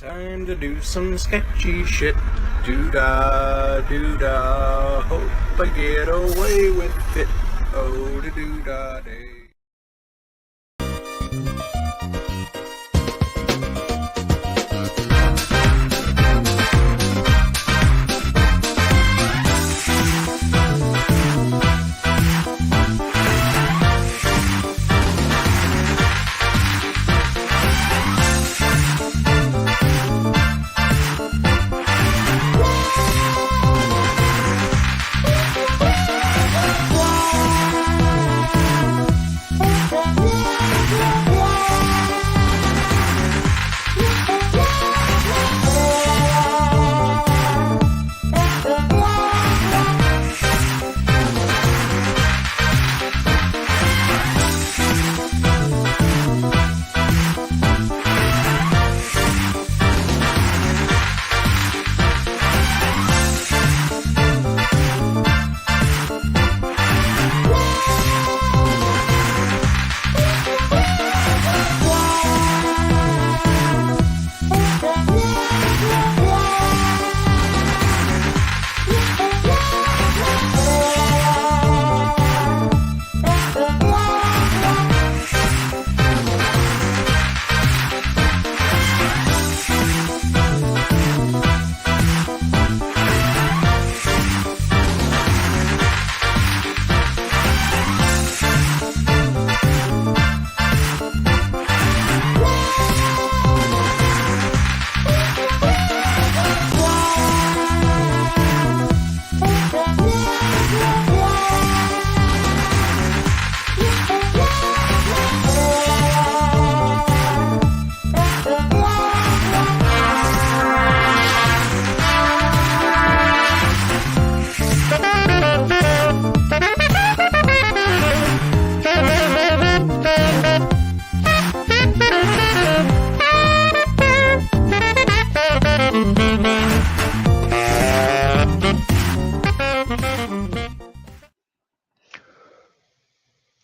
Time to do some sketchy shit. Doo-dah, doo-dah. Hope I get away with it. Oh, da doo-dah day.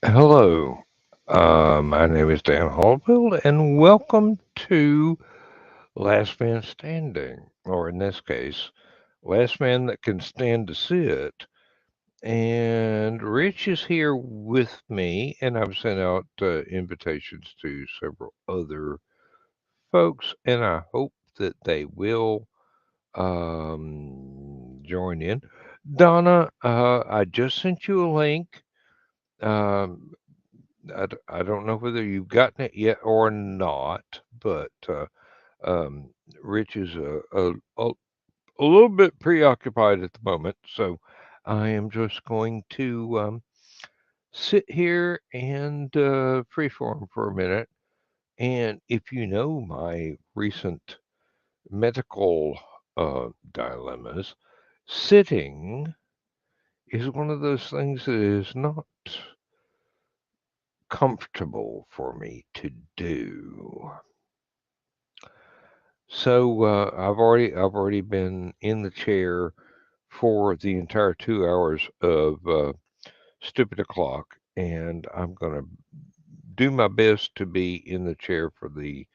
Hello, my name is Dan Hollifield, and welcome to Last Man Standing, or in this case, Last Man That Can Stand to Sit. And Rich is here with me, and I've sent out invitations to several other folks, and I hope that they will join in. Donna, I just sent you a link. Um, I don't know whether you've gotten it yet or not, but um, Rich is a little bit preoccupied at the moment, so I am just going to sit here and freeform for a minute. And if you know my recent medical dilemmas, sitting is one of those things that is not comfortable for me to do. So I've already been in the chair for the entire 2 hours of stupid o'clock, and I'm gonna do my best to be in the chair for the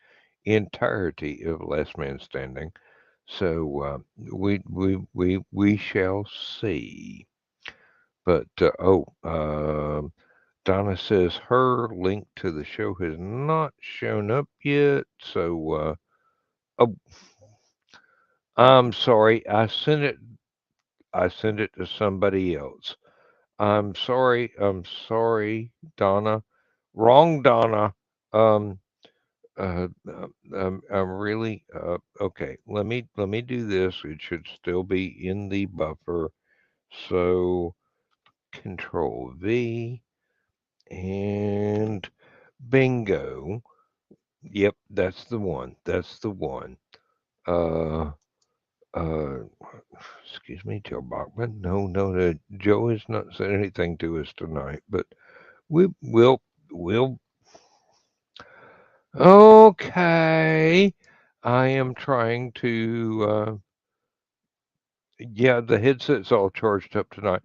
entirety of Last Man Standing. So we shall see. But Donna says her link to the show has not shown up yet. So oh, I'm sorry. I sent it to somebody else. I'm sorry. I'm sorry, Donna. Wrong, Donna. Um, I'm really okay. Let me do this. It should still be in the buffer. So Control V and bingo. Yep, that's the one. That's the one. Uh, uh, excuse me, Joe Bachman. No, Joe has not said anything to us tonight, but we'll. Okay, I am trying to. Yeah, the headset's all charged up tonight.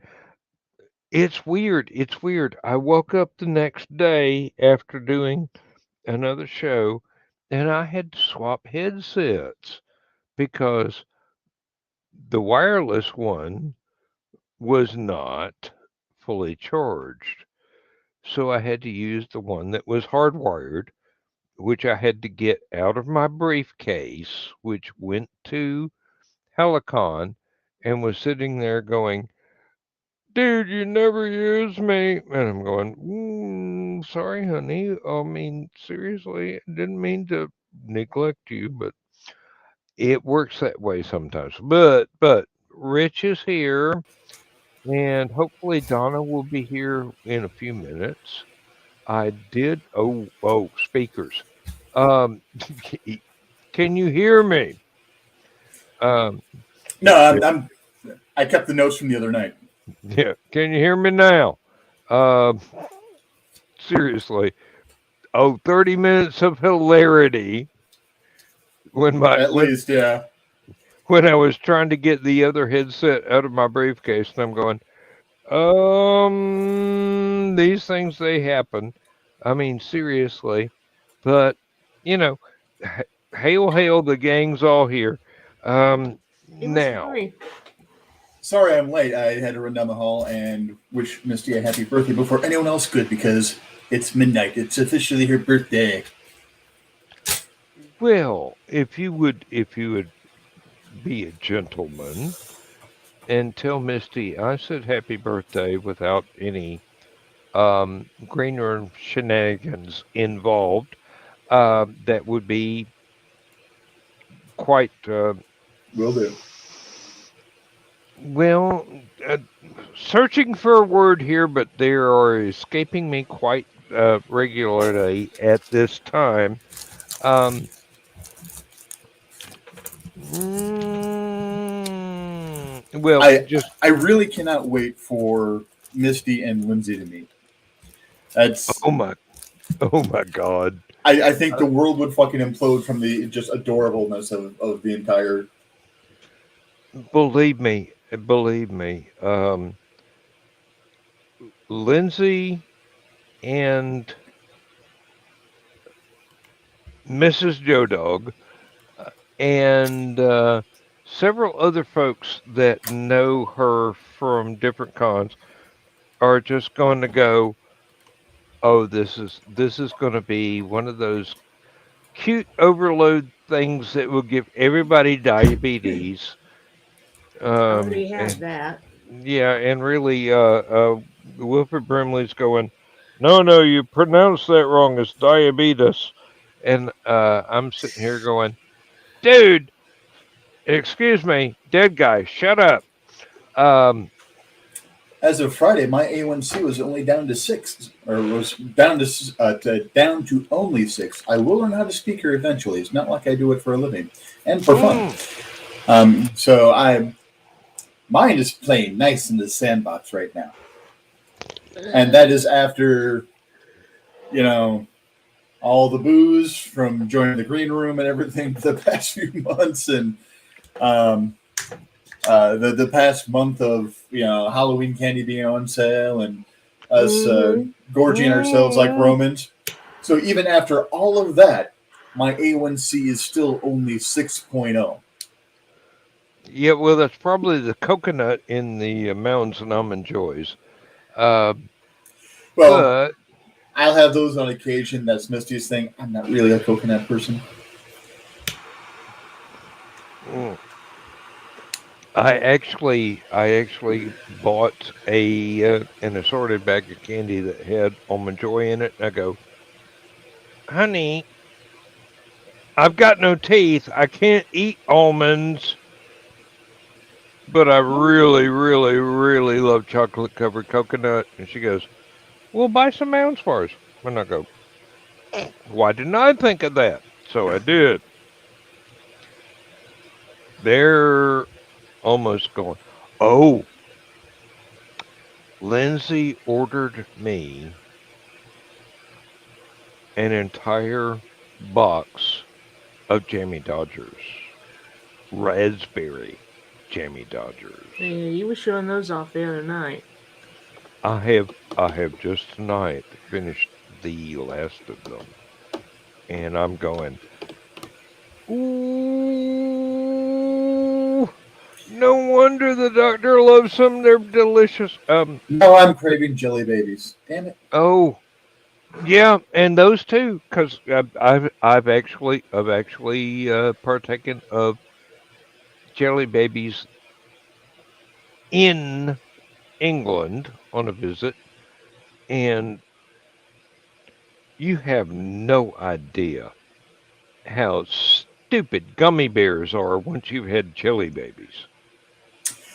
It's weird. It's weird. I woke up the next day after doing another show, and I had to swap headsets because the wireless one was not fully charged. So I had to use the one that was hardwired, which I had to get out of my briefcase, which went to Hallowcon and was sitting there going, "Dude, you never use me." And I'm going, "Sorry, honey. I mean, seriously, I didn't mean to neglect you, but it works that way sometimes." But Rich is here, and hopefully Donna will be here in a few minutes. I did. Speakers. Um, can you hear me? Um, No, yeah, I kept the notes from the other night. yeah. Can you hear me now? Um, seriously. Oh, 30 minutes of hilarity when my At least, yeah. when I was trying to get the other headset out of my briefcase, and I'm going, these things they happen. I mean, seriously. But you know, hail, the gang's all here. It was Now, funny. Sorry I'm late. I had to run down the hall and wish Misty a happy birthday before anyone else could because it's midnight. It's officially her birthday. well, if you would be a gentleman and tell Misty I said happy birthday without any green room shenanigans involved, that would be quite Will do. well. Searching for a word here, but they are escaping me quite regularly at this time. Um, well, I just I really cannot wait for Misty and Lindsay to meet. That's oh my, oh my God! I think the world would fucking implode from the just adorableness of the entire. Believe me. Lindsay and Mrs. Joe Dog and several other folks that know her from different cons are just going to go, "Oh, this is going to be one of those cute overload things that will give everybody diabetes." I already And had that. yeah, and really, Wilfred Brimley's going, "No, no, you pronounced that wrong. It's diabetes." And I'm sitting here going, "Dude, excuse me, dead guy, shut up." Um, As of Friday, my A1C was only down to 6, or was down down to only 6. I will learn how to speak her eventually. It's not like I do it for a living and for fun. mm, So I mine is playing nice in the sandbox right now, and that is after you know all the booze from joining the green room and everything for the past few months, and um, the past month of Halloween candy being on sale and us gorging ourselves like mm. Romans. So even after all of that, my A1C is still only 6.0. Yeah, well, that's probably the coconut in the Mounds and Almond Joys. Uh, Well, but I'll have those on occasion. That's Misty's thing. I'm not really a coconut person. mm, I actually bought an assorted bag of candy that had almond joy in it. And I go, "Honey, I've got no teeth. I can't eat almonds, but I really, really, really love chocolate covered coconut." And she goes, "Well, buy some Mounds for us." And I go, "Why didn't I think of that?" So I did. They're almost going. Oh, Lindsay ordered me an entire box of Jammy Dodgers, raspberry Jammy Dodgers. Yeah, you were showing those off the other night. I have just tonight finished the last of them, and I'm going. Ooh, no wonder the doctor loves them. They're delicious. Now I'm craving jelly babies. Damn it. Oh, yeah, and those too, because I've actually partaken of jelly babies in England on a visit, and you have no idea how stupid gummy bears are once you've had jelly babies.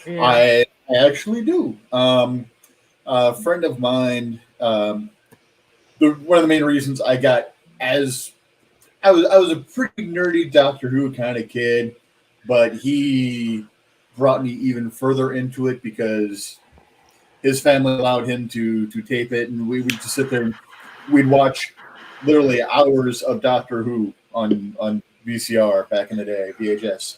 Yeah. I actually do. A friend of mine, one of the main reasons I got as I was a pretty nerdy Doctor Who kind of kid, but he brought me even further into it because his family allowed him to tape it, and we would just sit there and we'd watch literally hours of Doctor Who on VCR back in the day, VHS.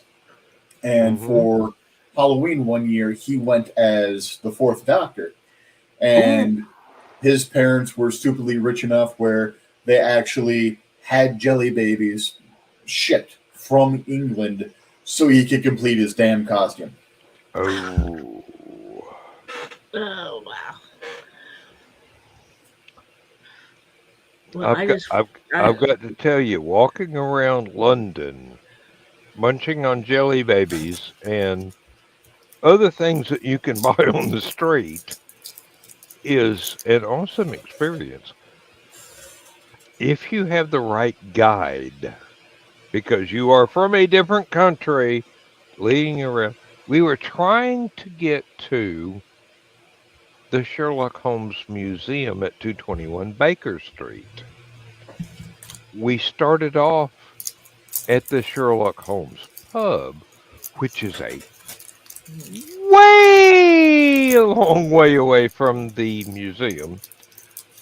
And Mm-hmm. for Halloween one year, he went as the Fourth Doctor, Ooh. and his parents were stupidly rich enough where they actually had jelly babies shipped from England so he could complete his damn costume. Oh. Oh wow. Well, I've got I've I've got to tell you, walking around London, munching on jelly babies and other things that you can buy on the street is an awesome experience. If you have the right guide, because you are from a different country, leading you around. We were trying to get to the Sherlock Holmes Museum at 221 Baker Street. We started off at the Sherlock Holmes pub, which is a way long way away from the museum.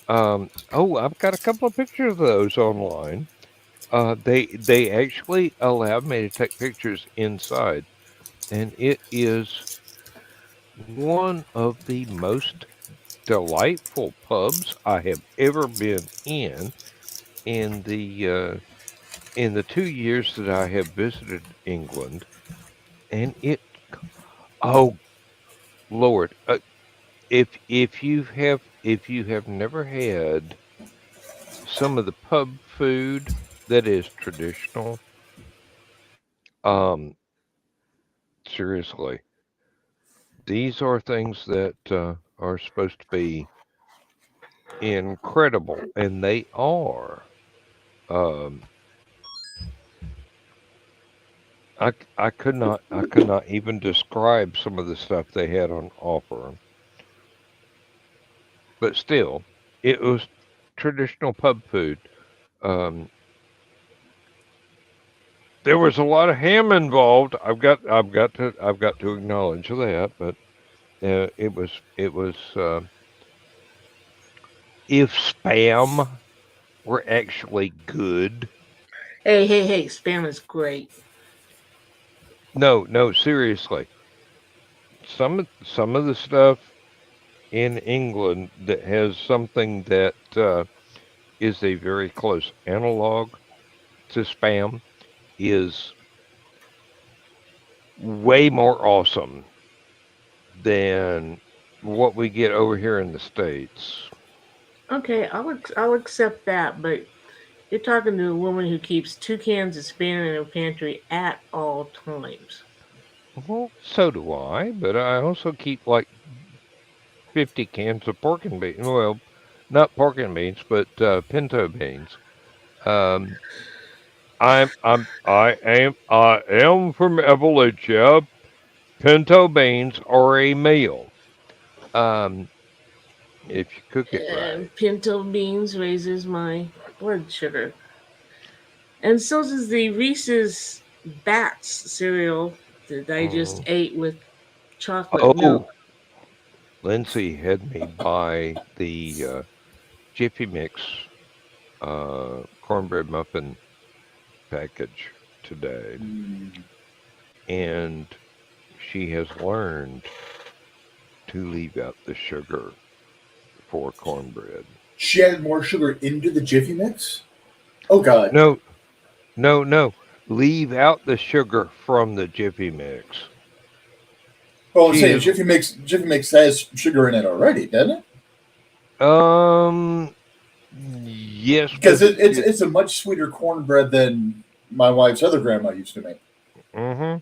I've got a couple of pictures of those online. They actually allowed me to take pictures inside, and it is one of the most delightful pubs I have ever been in the 2 years that I have visited England, and oh Lord, if you have never had some of the pub food that is traditional, um, seriously, these are things that are supposed to be incredible, and they are. Um, I could not even describe some of the stuff they had on offer, but still, it was traditional pub food. Um, there was a lot of ham involved. I've got to acknowledge that, but it was if spam were actually good. hey, spam is great. No, no, seriously. Some of the stuff in England that has something that is a very close analog to spam is way more awesome than what we get over here in the States. Okay, I'll accept that, but you're talking to a woman who keeps 2 cans of spam in her pantry at all times. Well, so do I, but I also keep like 50 cans of pork and beans. Well, not pork and beans, but pinto beans. Um, I am from Appalachia. Pinto beans are a meal. Um, if you cook it And right. pinto beans raises my blood sugar. And so does the Reese's Bats cereal that I just Mm. ate with chocolate milk. Oh, Lindsay had me buy the Jiffy Mix cornbread muffin package today, Mm. and she has learned to leave out the sugar for cornbread. She added more sugar into the Jiffy Mix? Oh, God. No, no, no. leave out the sugar from the Jiffy Mix. Well, I'm She saying is Jiffy Mix has sugar in it already, doesn't it? um yes, Because but it's a much sweeter cornbread than my wife's other grandma used to make. hmm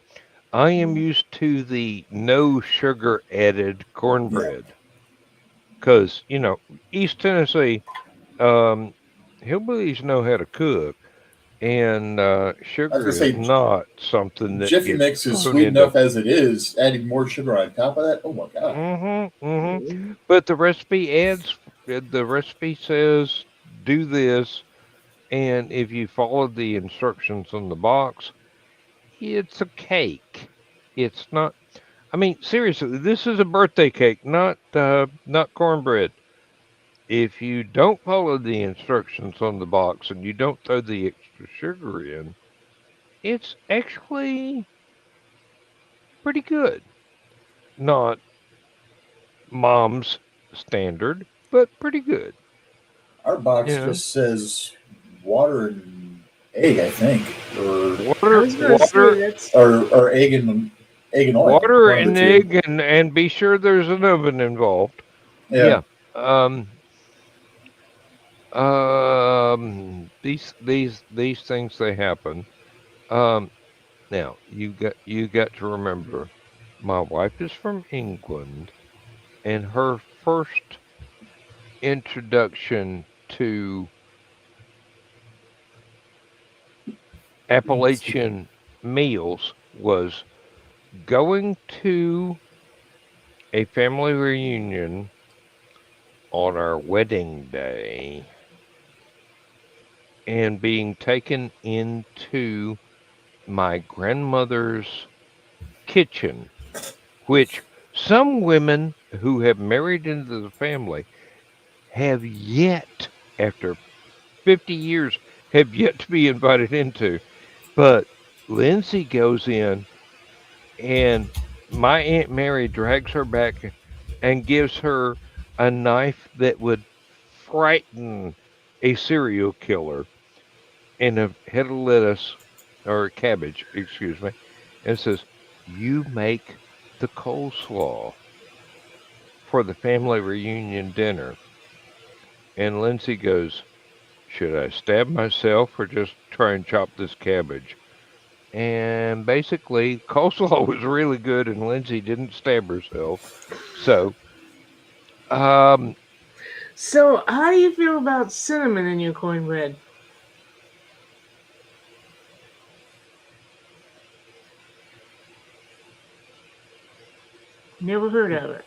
I am used to the no sugar added Yeah, cornbread because East Tennessee, um, hillbillies know how to cook, and I was sugar gonna is say not something that Jiffy gets Mix is put sweet into. enough as it is. Adding more sugar on top of that, oh my god! Mhm. But the recipe says do this, and if you follow the instructions on the box, it's a cake. It's not. I mean, seriously, this is a birthday cake, not cornbread. If you don't follow the instructions on the box and you don't throw the extra sugar in, it's actually pretty good. Not mom's standard, but pretty good. Our box You know, just says water and egg, I think, I water, was gonna say water, that's or egg and oil, water one of the and two. egg, and be sure there's an oven involved. Yeah, Yeah. These things they happen. Um, Now you got to remember, my wife is from England, and her first introduction to Appalachian meals was going to a family reunion on our wedding day and being taken into my grandmother's kitchen, which some women who have married into the family have yet, after 50 years, have yet to be invited into. But Lindsay goes in, and my Aunt Mary drags her back and gives her a knife that would frighten a serial killer, and a head of lettuce, or cabbage, excuse me, and says, "You make the coleslaw for the family reunion dinner." And Lindsay goes, "Should I stab myself or just try and chop this cabbage?" And basically, coleslaw was really good, and Lindsay didn't stab herself. So, um, so. How do you feel about cinnamon in your cornbread? Never heard of it.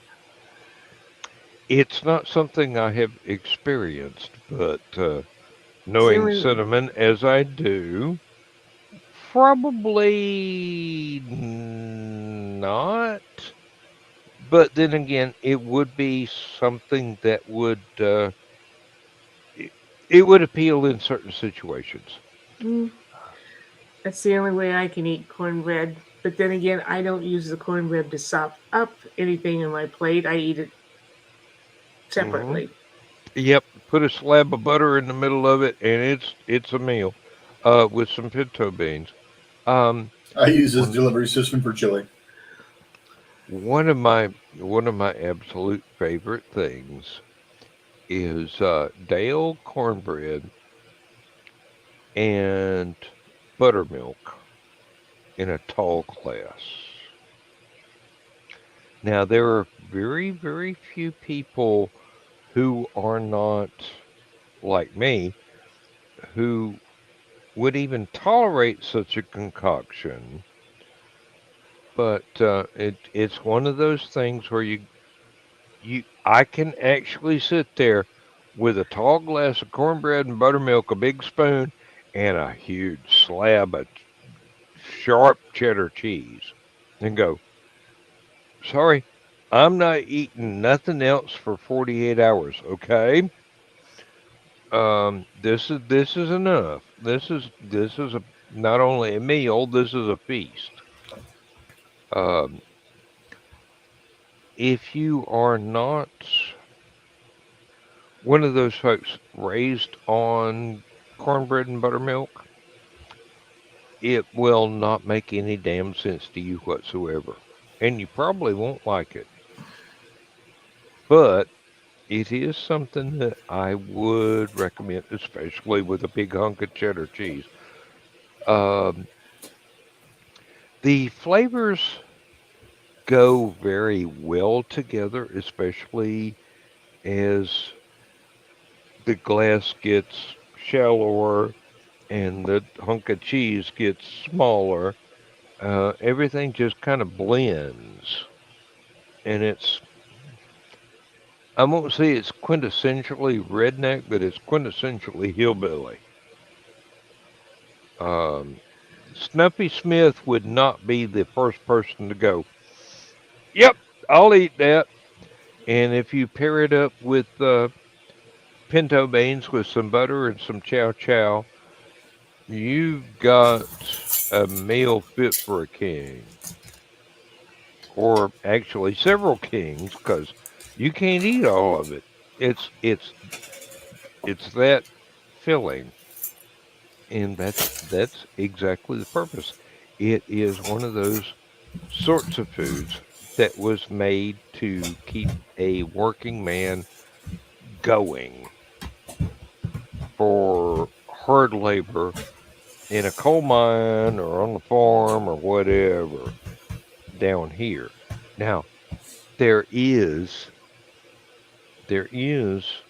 it's not something I have experienced, but It's the knowing only. cinnamon as I do, probably not. But then again, it would be something that it, it would appeal in certain situations. Mm, that's the only way I can eat cornbread. But then again, I don't use the cornbread to sop up anything in my plate. I eat it hmm separately. Yep, put a slab of butter in the middle of it, and it's a meal, with some pinto beans. Um, I use this one delivery system for chili. one of my absolute favorite things is Dale cornbread and buttermilk in a tall glass. Now there are very, very few people who are not like me who would even tolerate such a concoction. But it's one of those things where I can actually sit there with a tall glass of cornbread and buttermilk, a big spoon, and a huge slab of sharp cheddar cheese, and go, sorry, I'm not eating nothing else for 48 hours. Okay, this is enough. This is not only a meal. This is a feast. Um, if you are not one of those folks raised on cornbread and buttermilk, it will not make any damn sense to you whatsoever. And you probably won't like it. But it is something that I would recommend, especially with a big hunk of cheddar cheese. Um, the flavors go very well together, especially as the glass gets shallower and the hunk of cheese gets smaller. Everything just kind of blends, and I won't say it's quintessentially redneck, but it's quintessentially hillbilly. Um, Snuffy Smith would not be the first person to go, "Yep, I'll eat that." And if you pair it up with pinto beans with some butter and some chow chow, you've got a meal fit for a king, or actually several kings, because you can't eat all of it. It's it's it's that filling, and that's exactly the purpose. It is one of those sorts of foods that was made to keep a working man going for hard labor in a coal mine or on the farm or whatever down here. Now, there is there is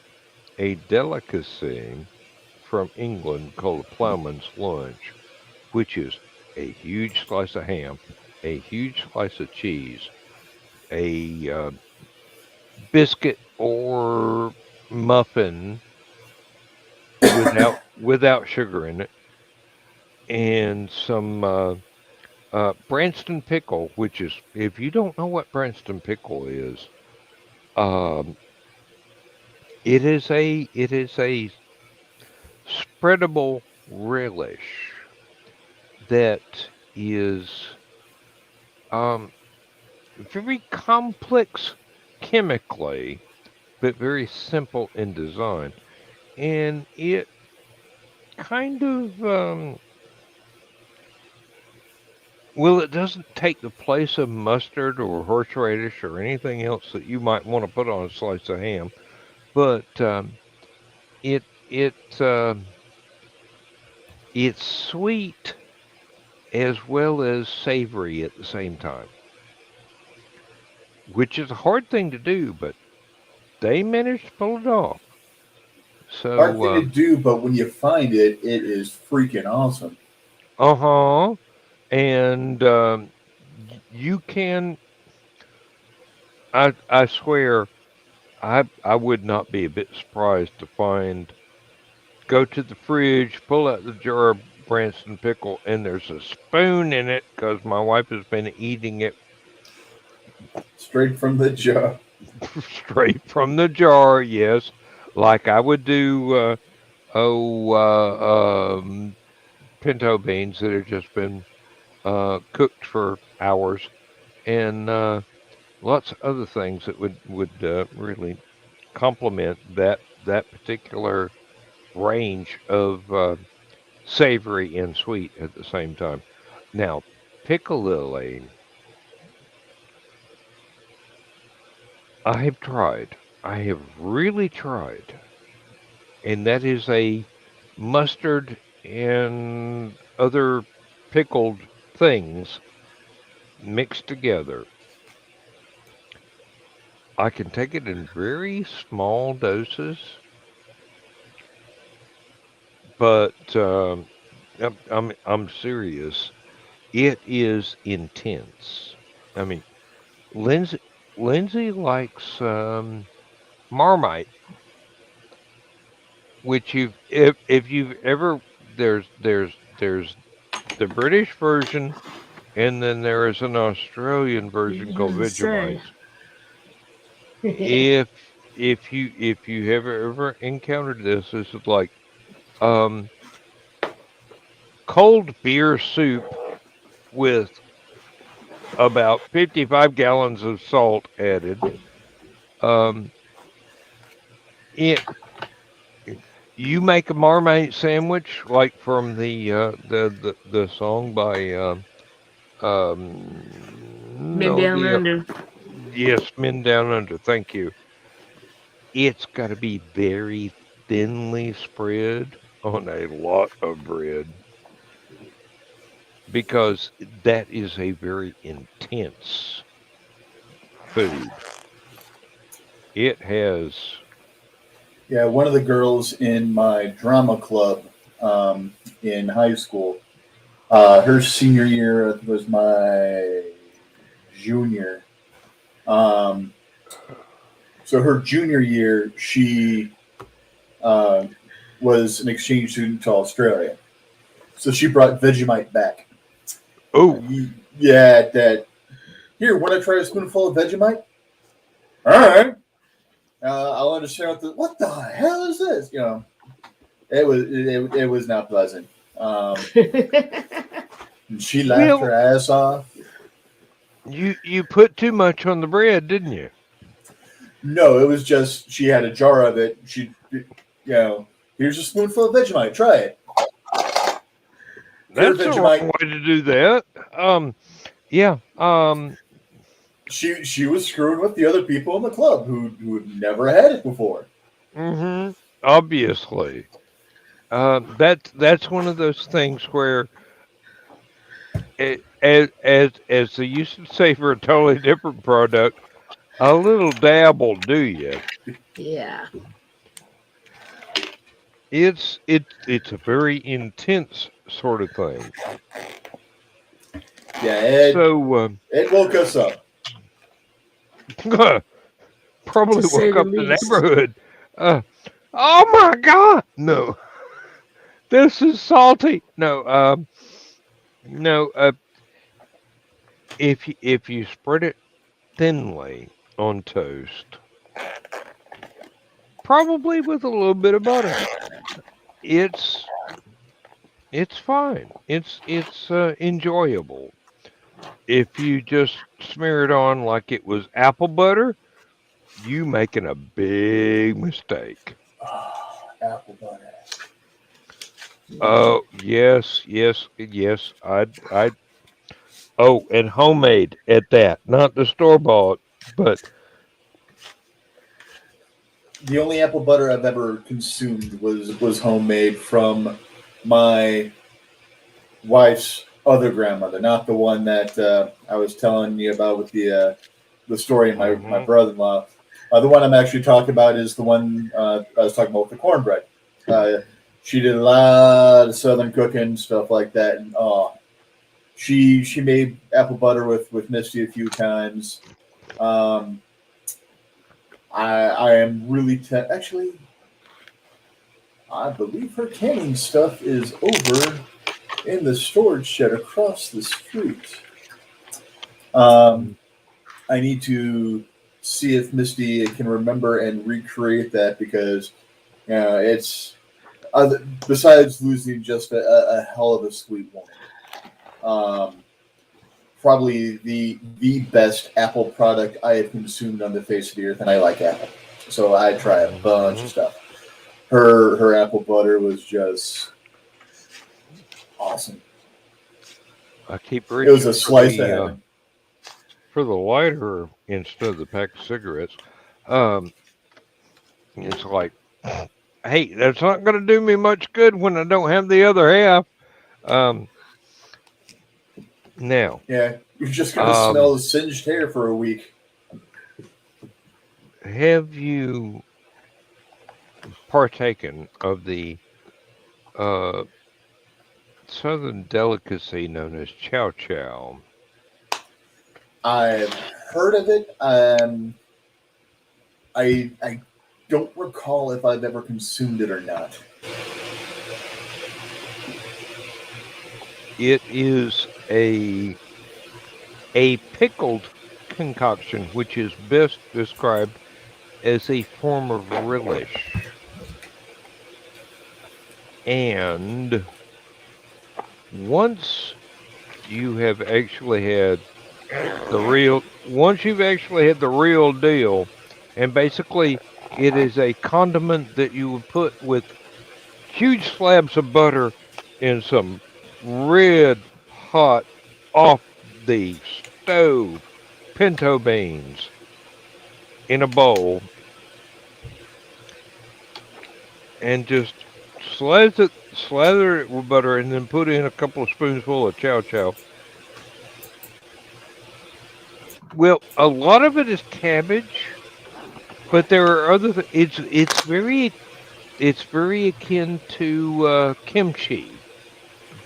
a delicacy from England called a ploughman's lunch, which is a huge slice of ham, a huge slice of cheese, a biscuit or muffin without sugar in it, and some Branston pickle, which is, if you don't know what Branston pickle is, um, it is a spreadable relish that is um, very complex chemically, but very simple in design, and it kind of well, it doesn't take the place of mustard or horseradish or anything else that you might want to put on a slice of ham, but it it's sweet as well as savory at the same time, which is a hard thing to do, but they managed to pull it off. Hard So, thing to do, but when you find it, it is freaking awesome. uh-huh, and you can. I swear, I would not be a bit surprised to find go to the fridge, pull out the jar of Branston pickle, and there's a spoon in it because my wife has been eating it Straight from the jar. straight from the jar. Yes, like I would do. Oh, pinto beans that have just been cooked for hours, and lots of other things that would really complement that particular range of savory and sweet at the same time. Now, piccalilli, I have tried. I have really tried, and that is a mustard and other pickled things mixed together. I can take it in very small doses, but I'm serious. It is intense. I mean, Lindsay Lindsay likes Marmite, which if you've ever there's the British version, and then there is an Australian version called You say. Vegemite. If if you have ever encountered this is like um cold beer soup with about 55 gallons of salt added. Um, it You make a Marmite sandwich like from the song by Men no down the under. yes, Men Down Under. Thank you. It's got to be very thinly spread on a lot of bread because that is a very intense food. It has. Yeah, one of the girls in my drama club in high school, her senior year was my junior. Um, so her junior year, she uh, was an exchange student to Australia. So she brought Vegemite back. Oh, Yeah, that. Here, want to try a spoonful of Vegemite? All right. I'll understand what the hell is this? It was not pleasant. And she laughed her well, ass off. you put too much on the bread, didn't you? No, it was just she had a jar of it. Here's a spoonful of Vegemite. Try it. Pure That's the wrong Vegemite. way to do that. Yeah. She was screwing with the other people in the club who had never had it before. Obviously, that's one of those things where, as they used to say for a totally different product, a little dab will do you. Yeah. It's a very intense sort of thing. Yeah, So it woke us up. probably To say woke the up the least. neighborhood. Oh my God! No, this is salty. No, no. If you spread it thinly on toast, probably with a little bit of butter, it's it's fine. It's enjoyable. If you just smear it on like it was apple butter, you making a big mistake. Apple butter. Oh yes. I oh, and homemade at that, not the store bought, but The only apple butter I've ever consumed was homemade from my wife's other grandmother, not the one that I was telling you about with the story of my mhm. brother-in-law. The one I'm actually talking about is the one I was talking about with the cornbread. Uh, she did a lot of southern cooking stuff like that, and she made apple butter with Misty a few times. Um, I am really actually. I believe her canning stuff is over in the storage shed across the street. Um, I need to see if Misty can remember and recreate that because it's besides losing just a hell of a sweet woman. Um, Probably the best Apple product I have consumed on the face of the earth, and I like Apple, so I try a bunch of stuff. Her apple butter was just awesome. I keep It was reaching a slice of heaven. for the lighter instead of the pack of cigarettes. Um, it's like, hey, that's not going to do me much good when I don't have the other half. Um, now, Yeah, you're just gonna smell um, the singed hair for a week. have you partaken of the uh, southern delicacy known as chow chow? I've heard of it. I don't recall if I've ever consumed it or not. It is a pickled concoction, which is best described as a form of relish. And once you have actually had once you've actually had the real deal, and basically it is a condiment that you would put with huge slabs of butter and some red hot off the stove pinto beans in a bowl and just slather it with butter and then put in a couple of spoonfuls of chow chow. Well, a lot of it is cabbage, but there are other it's very akin to kimchi,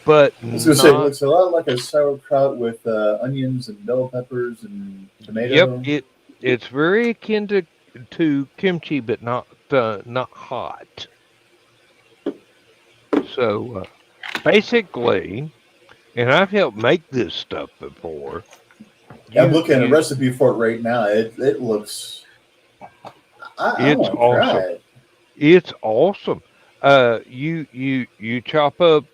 but I was gonna say it not. looks a lot like a sauerkraut with onions and bell peppers and Yep, tomato. it's very akin to kimchi, but not hot. So basically, and I've helped make this stuff before. I'm You looking at a you recipe for it right now. It looks. I It's want to try awesome. it. It's awesome. You chop up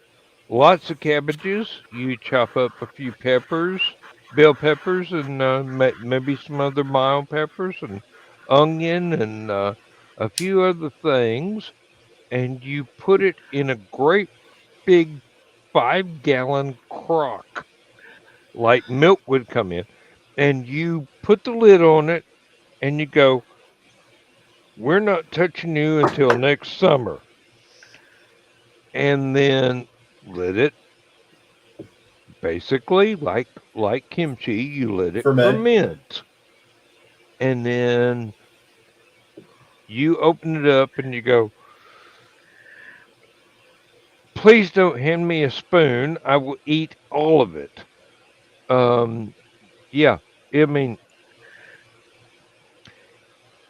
lots of cabbages. You chop up a few peppers, bell peppers, and maybe some other mild peppers, and onion, and a few other things. And you put it in a great big 5-gallon crock, like milk would come in. And you put the lid on it, and you go, "We're not touching you until next summer." And then let it basically like kimchi, you let it Ferment. ferment, and then you open it up and you go, "Please don't hand me a spoon, I will eat all of it." Yeah, I mean,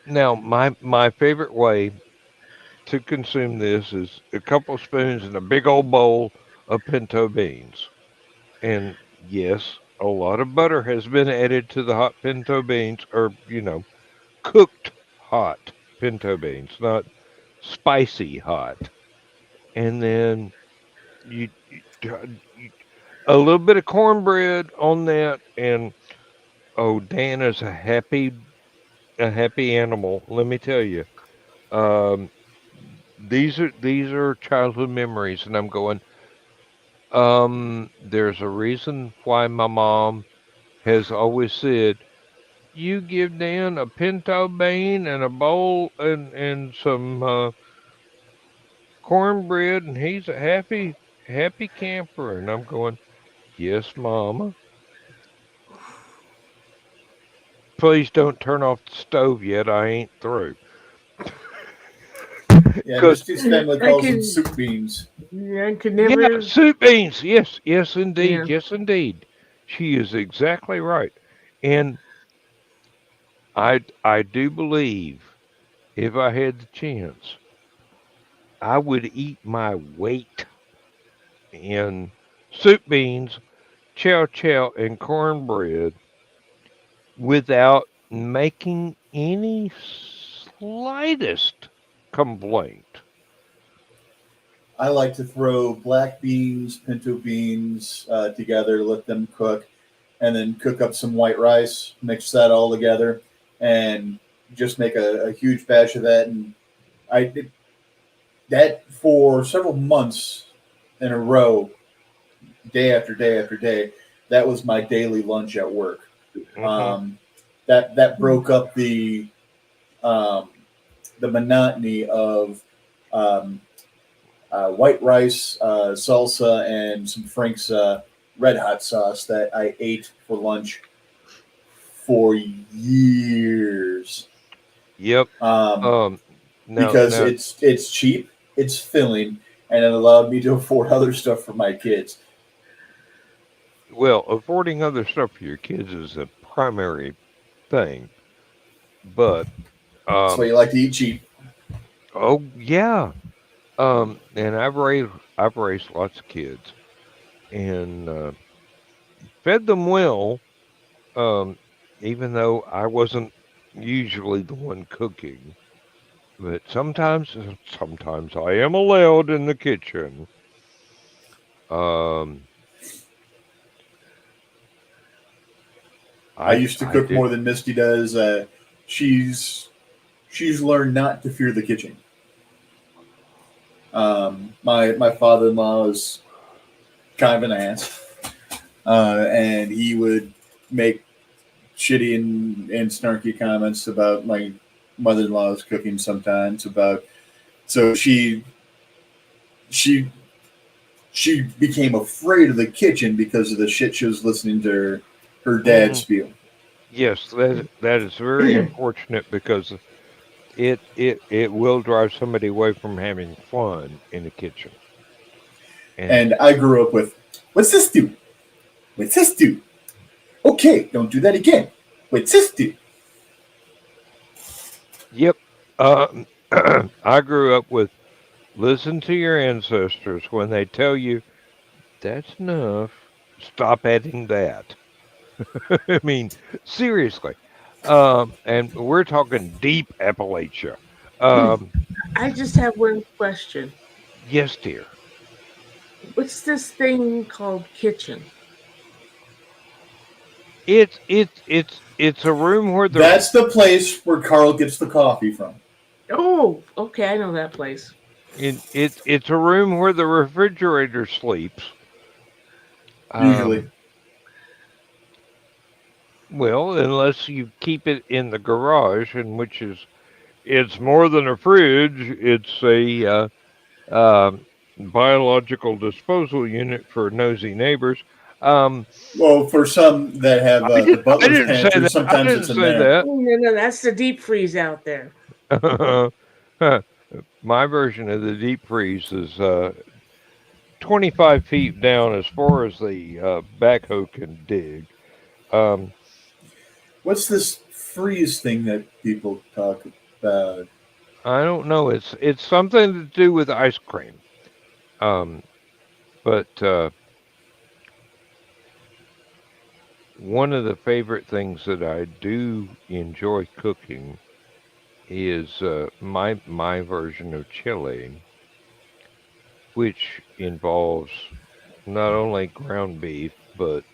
now my favorite way to consume this is a couple spoons in a big old bowl of pinto beans. And yes, a lot of butter has been added to the hot pinto beans, or cooked hot pinto beans, not spicy hot. And then you a little bit of cornbread on that, and oh, Dan is a happy animal. Let me tell you, um, these are childhood memories, and I'm going. There's a reason why my mom has always said, "You give Dan a pinto bean and a bowl and some cornbread, and he's a happy camper." And I'm going, "Yes, Mama. Please don't turn off the stove yet. I ain't through." Yeah, Because Misty's family I calls them can, soup beans. I could yeah, never, soup beans. Yes, yes, indeed. yeah. Yes, indeed. She is exactly right. And I do believe if I had the chance, I would eat my weight in soup beans, chow chow, and cornbread without making any slightest complaint. I like to throw black beans, pinto beans together, let them cook, and then cook up some white rice, mix that all together, and just make a huge batch of that. And I did that for several months in a row, day after day after day. That was my daily lunch at work. Hmm. Um, that broke up um, the monotony of um, white rice, salsa, and some Frank's red hot sauce that I ate for lunch for years. Yep. Um, Um. Now, because now, it's cheap, it's filling, and it allowed me to afford other stuff for my kids. well, affording other stuff for your kids is a primary thing, but That's why um. you like to eat cheap. Oh yeah. And I've raised lots of kids and fed them well. Um, even though I wasn't usually the one cooking, but sometimes I am allowed in the kitchen. Um, I I used to I cook did. more than Misty does. She's she's learned not to fear the kitchen. My father-in-law is kind of an ass, and he would make shitty and snarky comments about my mother-in-law's cooking sometimes. About so she she became afraid of the kitchen because of the shit she was listening to her dad Mm, spiel. yes, that is very unfortunate because it will drive somebody away from having fun in the kitchen. And And I grew up with, what's this do? What's this do? Okay, don't do that again. What's this do? yep, I grew up with listen to your ancestors when they tell you that's enough. Stop adding that. I mean, seriously. And we're talking deep Appalachia. Um, I just have one question. yes, dear. What's this thing called kitchen? It's a room where the That's the place where Carl gets the coffee from. Oh, okay, I know that place. it's a room where the refrigerator sleeps. Usually, Um, well, unless you keep it in the garage, in which is it's more than a fridge. It's a biological disposal unit for nosy neighbors. Um, well, for some that have the I butler's didn't say pantry, that. I sometimes didn't it's in say there. that. Oh, no, no, that's the deep freeze out there. My version of the deep freeze is 25 feet down as far as the backhoe can dig. Um, What's this freeze thing that people talk about? I don't know. It's something to do with ice cream. Um, but one of the favorite things that I do enjoy cooking is my version of chili, which involves not only ground beef but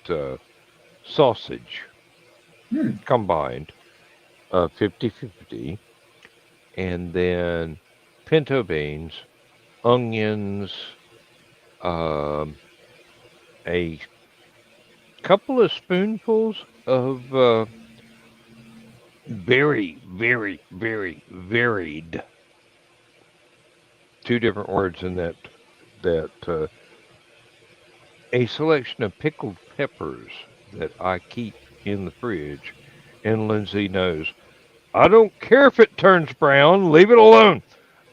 sausage Hmm. combined, 50-50, and then pinto beans, onions, um, a couple of spoonfuls of very, very, very varied. Two different words in that a selection of pickled peppers that I keep in the fridge, and Lindsay knows I don't care if it turns brown, leave it alone.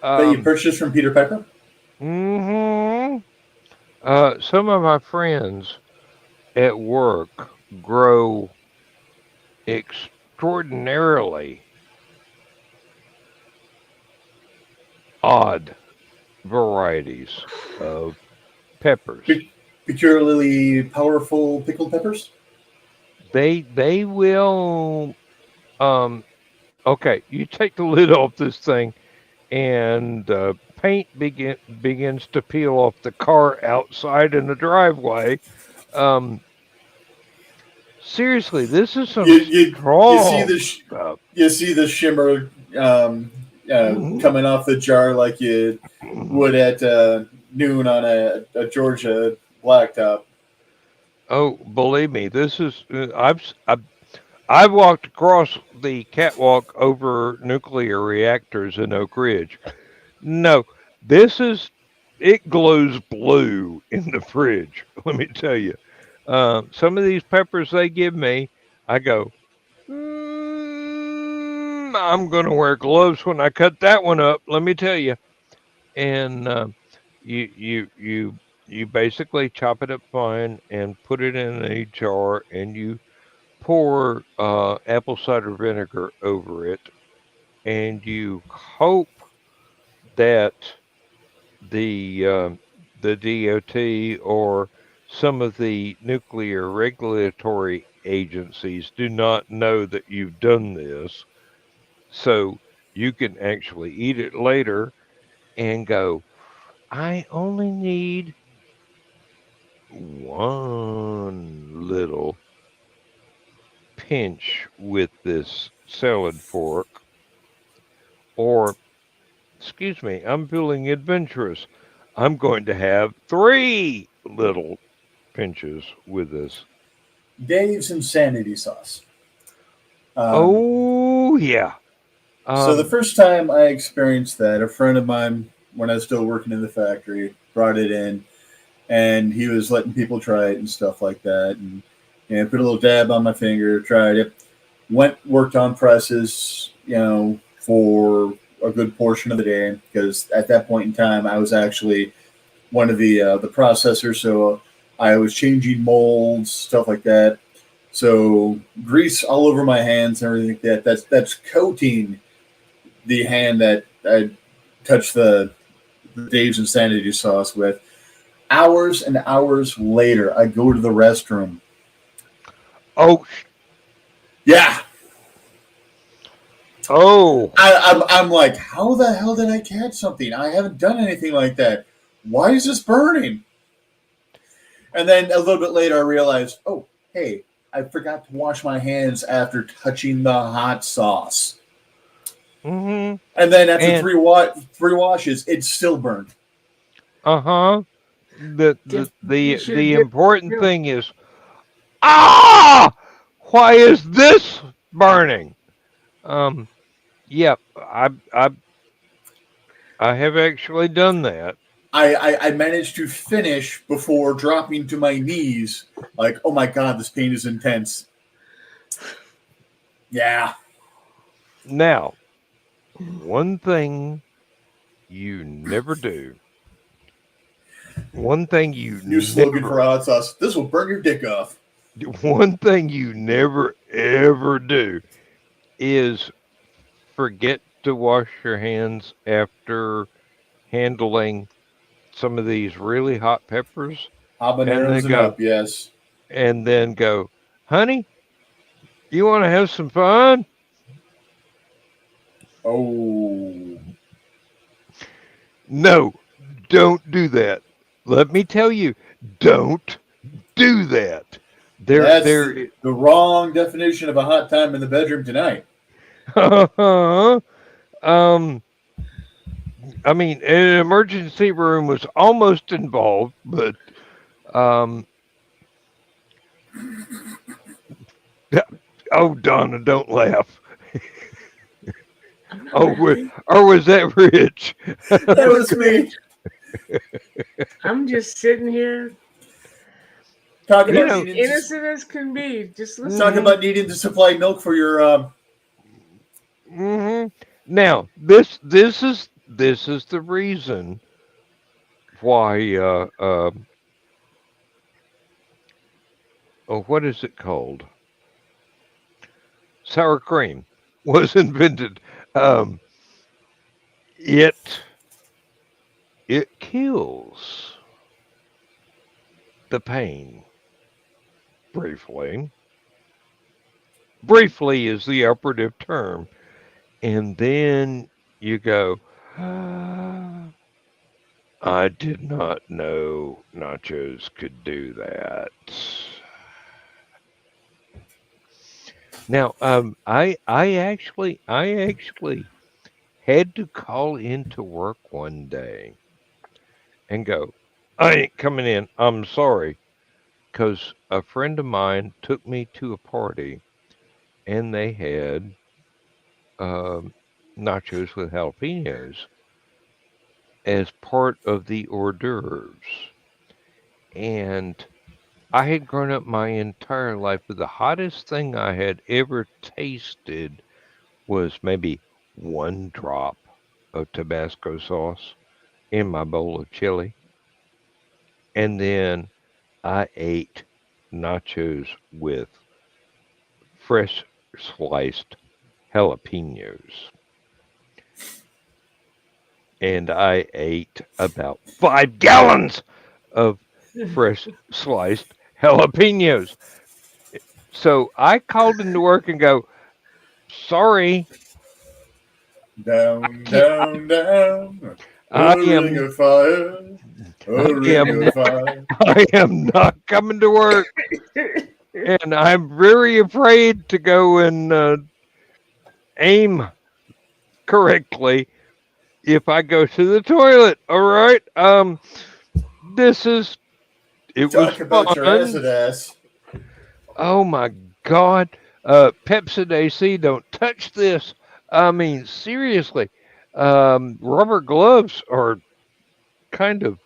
That you Um, purchased from Peter Piper? hmm Some of my friends at work grow extraordinarily odd varieties of peppers. Peculiarly powerful pickled peppers? They will okay, you take the lid off this thing and paint begins to peel off the car outside in the driveway. Um, seriously, this is some You see strong the stuff. you see the shimmer Mhm. coming off the jar like you would at noon on a Georgia blacktop. Oh, believe me, this is I've walked across the catwalk over nuclear reactors in Oak Ridge. No, this is it glows blue in the fridge. Let me tell you. Some of these peppers they give me, I go, I'm going to wear gloves when I cut that one up. Let me tell you. And you you you you basically chop it up fine and put it in a jar, and you pour apple cider vinegar over it, and you hope that the the DOT or some of the nuclear regulatory agencies do not know that you've done this, so you can actually eat it later and go, I only need one little pinch with this salad fork, or excuse me, I'm feeling adventurous. I'm going to have 3 little pinches with this. Dave's insanity sauce. Oh, yeah. So the first time I experienced that, a friend of mine, when I was still working in the factory, brought it in, and he was letting people try it and stuff like that, and put a little dab on my finger, tried it, worked on presses, for a good portion of the day, because at that point in time I was actually one of the processors, so I was changing molds, stuff like that. So grease all over my hands and everything like that. That's coating the hand that I touched the Dave's Insanity sauce with. Hours and hours later, I go to the restroom. Oh, Yeah. oh. I'm like, how the hell did I catch something? I haven't done anything like that. Why is this burning? And then a little bit later, I realized, oh, hey, I forgot to wash my hands after touching the hot sauce. Mm-hmm. And then after three washes, it's still burned. Uh-huh. The important thing is, why is this burning? Yep, I have actually done that. I managed to finish before dropping to my knees. Like, oh my god, this pain is intense. Yeah. Now, one thing you never do. One thing you New slogan for hot sauce. This will burn your dick off. One thing you never ever do is forget to wash your hands after handling some of these really hot peppers. Habaneros and up, yes. And then go, honey, you want to have some fun? Oh. No, don't do that. Let me tell you, don't do that. That's the wrong definition of a hot time in the bedroom tonight. I mean, an emergency room was almost involved, but oh, Donna, don't laugh. Or was that Rich? That was me. I'm just sitting here, Talking about innocent as can be. Just listen. Talking about needing to supply milk for your. Mm-hmm. Now, this is the reason why. What is it called? Sour cream was invented. It kills the pain briefly. Briefly is the operative term. And then you go, I did not know nachos could do that. Now, I actually had to call into work one day and go, I ain't coming in. I'm sorry. Because a friend of mine took me to a party and they had nachos with jalapenos as part of the hors d'oeuvres. And I had grown up my entire life with the hottest thing I had ever tasted was maybe 1 drop of Tabasco sauce in my bowl of chili. And then I ate nachos with fresh sliced jalapenos. And I ate about 5 gallons of fresh sliced jalapenos. So I called into work and go, sorry. Down. I am not coming to work. And I'm very afraid to go and aim correctly if I go to the toilet. All right. This is. It was Talk about your fun. acid ass. Oh my God. Pepsid AC, don't touch this. I mean, seriously. Rubber gloves are kind of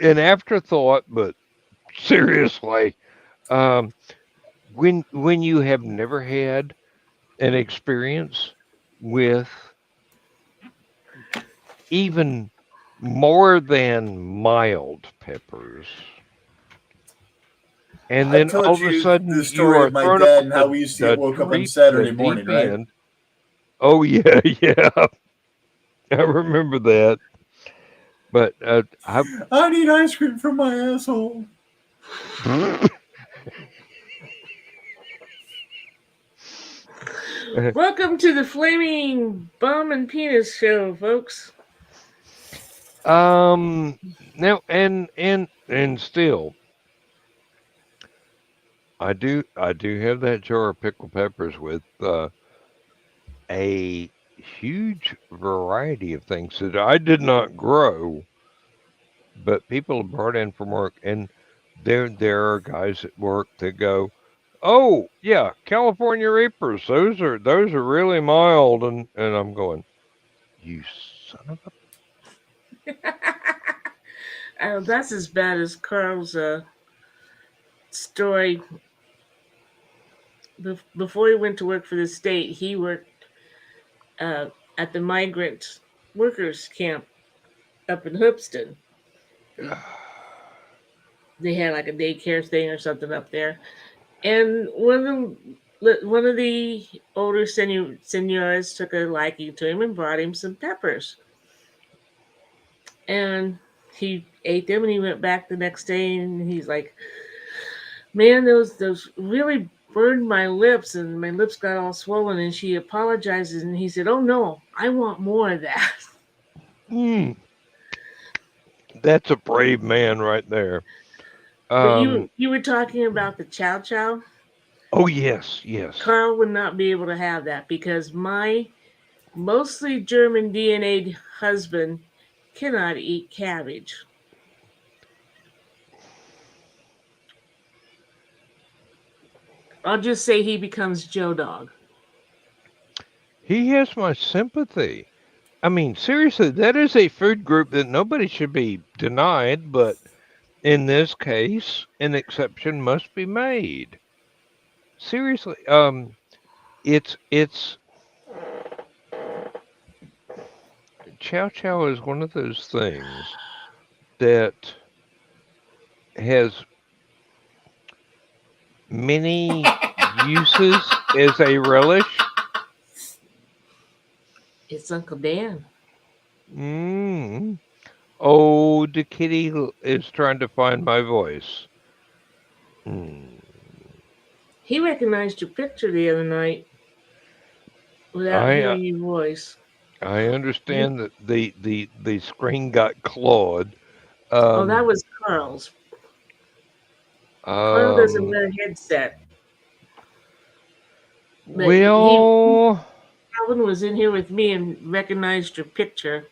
an afterthought, but seriously, um, when you have never had an experience with even more than mild peppers, and I've then all told of a you sudden the you story are of my thrown dad off and how we used to get woke up on the Saturday morning, deep right? end. Oh yeah, yeah, I remember that. But I I need ice cream from my asshole. Welcome to the Flaming Bum and Penis Show, folks. now and still I do have that jar of pickled peppers with a huge variety of things that I did not grow, but people brought in from work, and there are guys at work that go, "Oh yeah, California Reapers. Those are really mild," and I'm going, "You son of a." That's as bad as Carl's story. Before he went to work for the state, he worked at the migrant workers camp up in Hoopston. They had like a daycare thing or something up there, and one of the older senors took a liking to him and brought him some peppers, and he ate them, and he went back the next day, and he's like, "Man, those really burned my lips, and my lips got all swollen." And she apologizes, and he said, "Oh no, I want more of that." Mm, that's a brave man right there. But you Um. you were talking about the chow chow. Oh yes, yes. Carl would not be able to have that because my mostly German DNA husband cannot eat cabbage. I'll just say he becomes Joe Dog. He has my sympathy. I mean, seriously, that is a food group that nobody should be denied, but in this case, an exception must be made. Seriously, it's chow chow is one of those things that has many uses as a relish. It's Uncle Dan. Mm. Oh, the kitty is trying to find my voice. Mm. He recognized your picture the other night without I hearing your voice. I You, understand that the screen got clawed. oh, that Um, was Carl's. Carl doesn't um, wear a headset, but well, Calvin was in here with me and recognized your picture.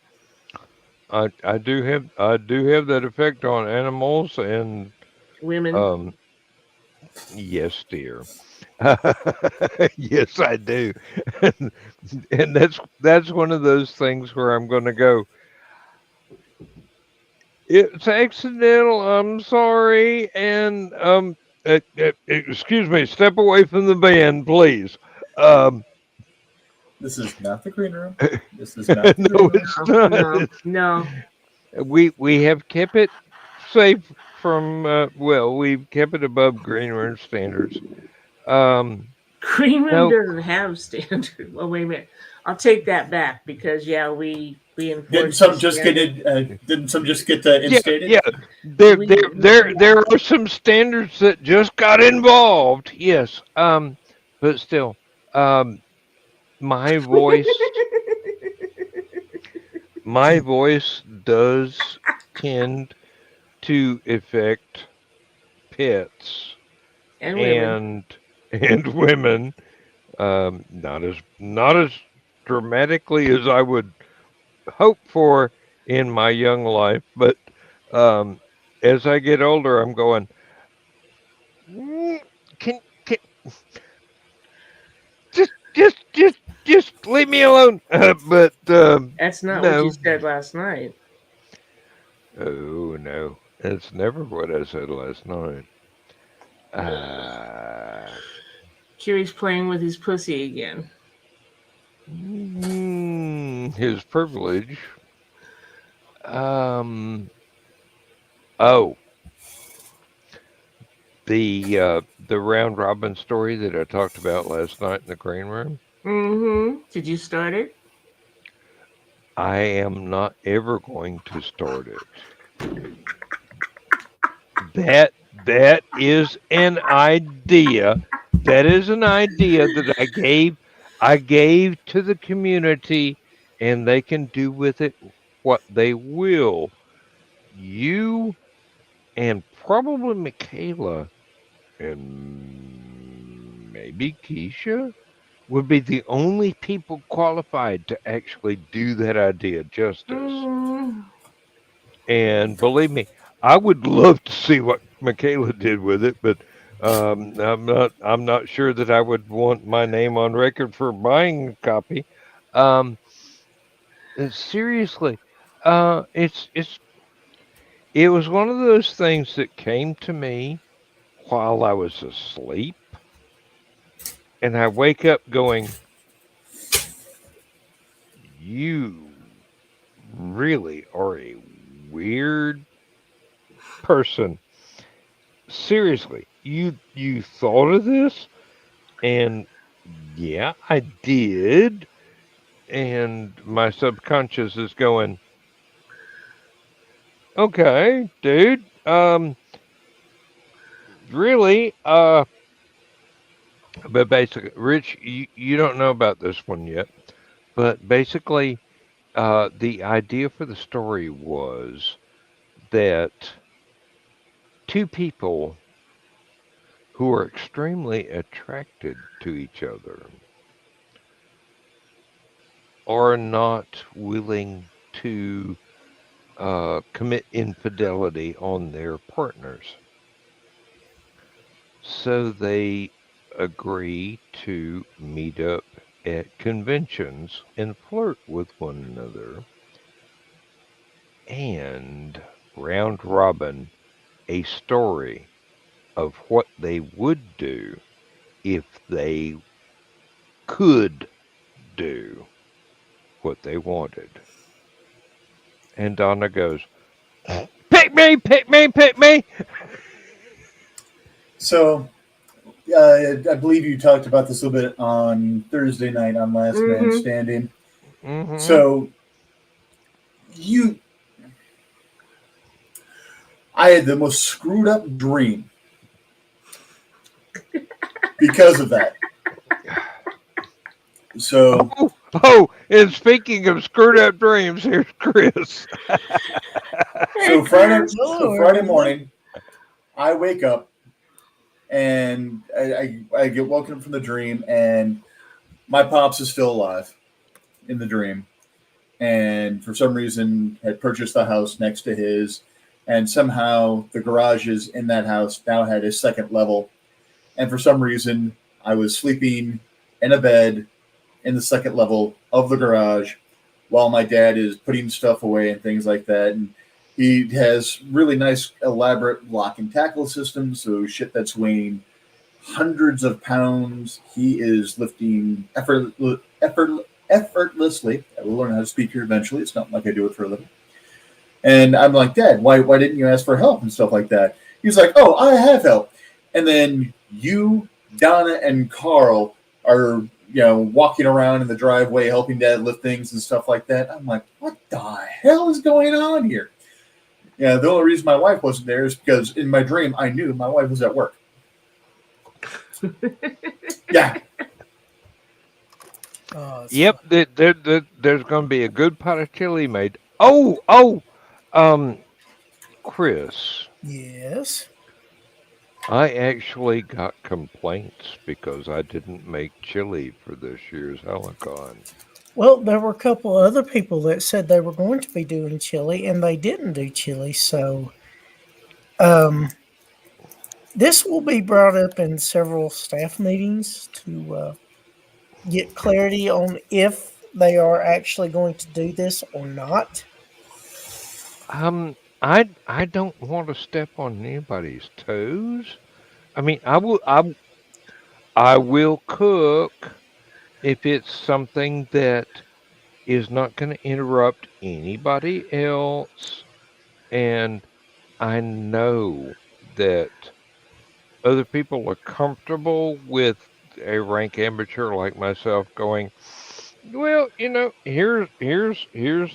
I do have that effect on animals, and Women. um, yes, dear. Yes, I do, and, and that's one of those things where I'm going to go. It's accidental. I'm sorry, and excuse me. Step away from the band, please. Um, This is not the green room. This is not the green no, room. it's Oh, not. no, no. We have kept it safe from. Well, we've kept it above green room standards. Um, Green Room no, doesn't have standard. Well, wait a minute. I'll take that back because yeah, we Didn't enforce the some just get standard. it? Didn't some just get yeah, instated? yeah. There, there, We there, there are some standards that just got involved. Yes. But still, um, my voice, my voice does tend to affect pets and women. and and women. Not as dramatically as I would hoped for in my young life, but um, as I get older, I'm going. "Mm, can just leave me alone." But That's not what you no, said last night. oh no, that's never what I said last night. Uh, Kiri's playing with his pussy again. his privilege. Um. Oh, the round robin story that I talked about last night in the green room. Mm-hmm. Did you start it? I am not ever going to start it. That is an idea. That is an idea that I gave to the community, and they can do with it what they will. You and probably Michaela and maybe Keisha would be the only people qualified to actually do that idea justice. Mm, And believe me, I would love to see what Michaela did with it, but I'm not sure that I would want my name on record for buying a copy. Um, seriously, it was one of those things that came to me while I was asleep, and I wake up going, "You really are a weird person. Seriously, you thought of this?" And yeah, I did. And my subconscious is going, "Okay, dude. Really? But basically, Rich, you don't know about this one yet. But basically, the idea for the story was that two people who are extremely attracted to each other are not willing to commit infidelity on their partners. So they agree to meet up at conventions and flirt with one another and round robin a story of what they would do if they could do what they wanted. And Donna goes, "Pick me, pick me, pick me." So, I believe you talked about this a little bit on Thursday night on Last Man mm-hmm. Standing. Hmm. So, you, I had the most screwed up dream because of that. So, Oh, and speaking of screwed up dreams, here's Chris. so Hey, Friday, Chris. so Friday morning, I wake up and I get woken up from the dream, and my pops is still alive in the dream, and for some reason had purchased the house next to his, and somehow the garages in that house now had a second level, and for some reason I was sleeping in a bed in the second level of the garage while my dad is putting stuff away and things like that. And he has really nice, elaborate block and tackle systems. So shit that's weighing hundreds of pounds, he is lifting effortlessly. I will learn how to speak here eventually. It's not like I do it for a living. And I'm like, Dad, why didn't you ask for help and stuff like that? He's like, oh, I have help. And then you, Donna, and Carl are, walking around in the driveway helping Dad lift things and stuff like that. I'm like, what the hell is going on here? Yeah, the only reason my wife wasn't there is because in my dream I knew my wife was at work. Yeah. Oh, Yep, there's going to be a good pot of chili made. Oh, um, Chris, yes. I actually got complaints because I didn't make chili for this year's Hallowcon. Well, there were a couple other people that said they were going to be doing chili, and they didn't do chili. So, um, this will be brought up in several staff meetings to get clarity on if they are actually going to do this or not. I don't want to step on anybody's toes. I mean, I will cook if it's something that is not going to interrupt anybody else, and I know that other people are comfortable with a rank amateur like myself going, well, here's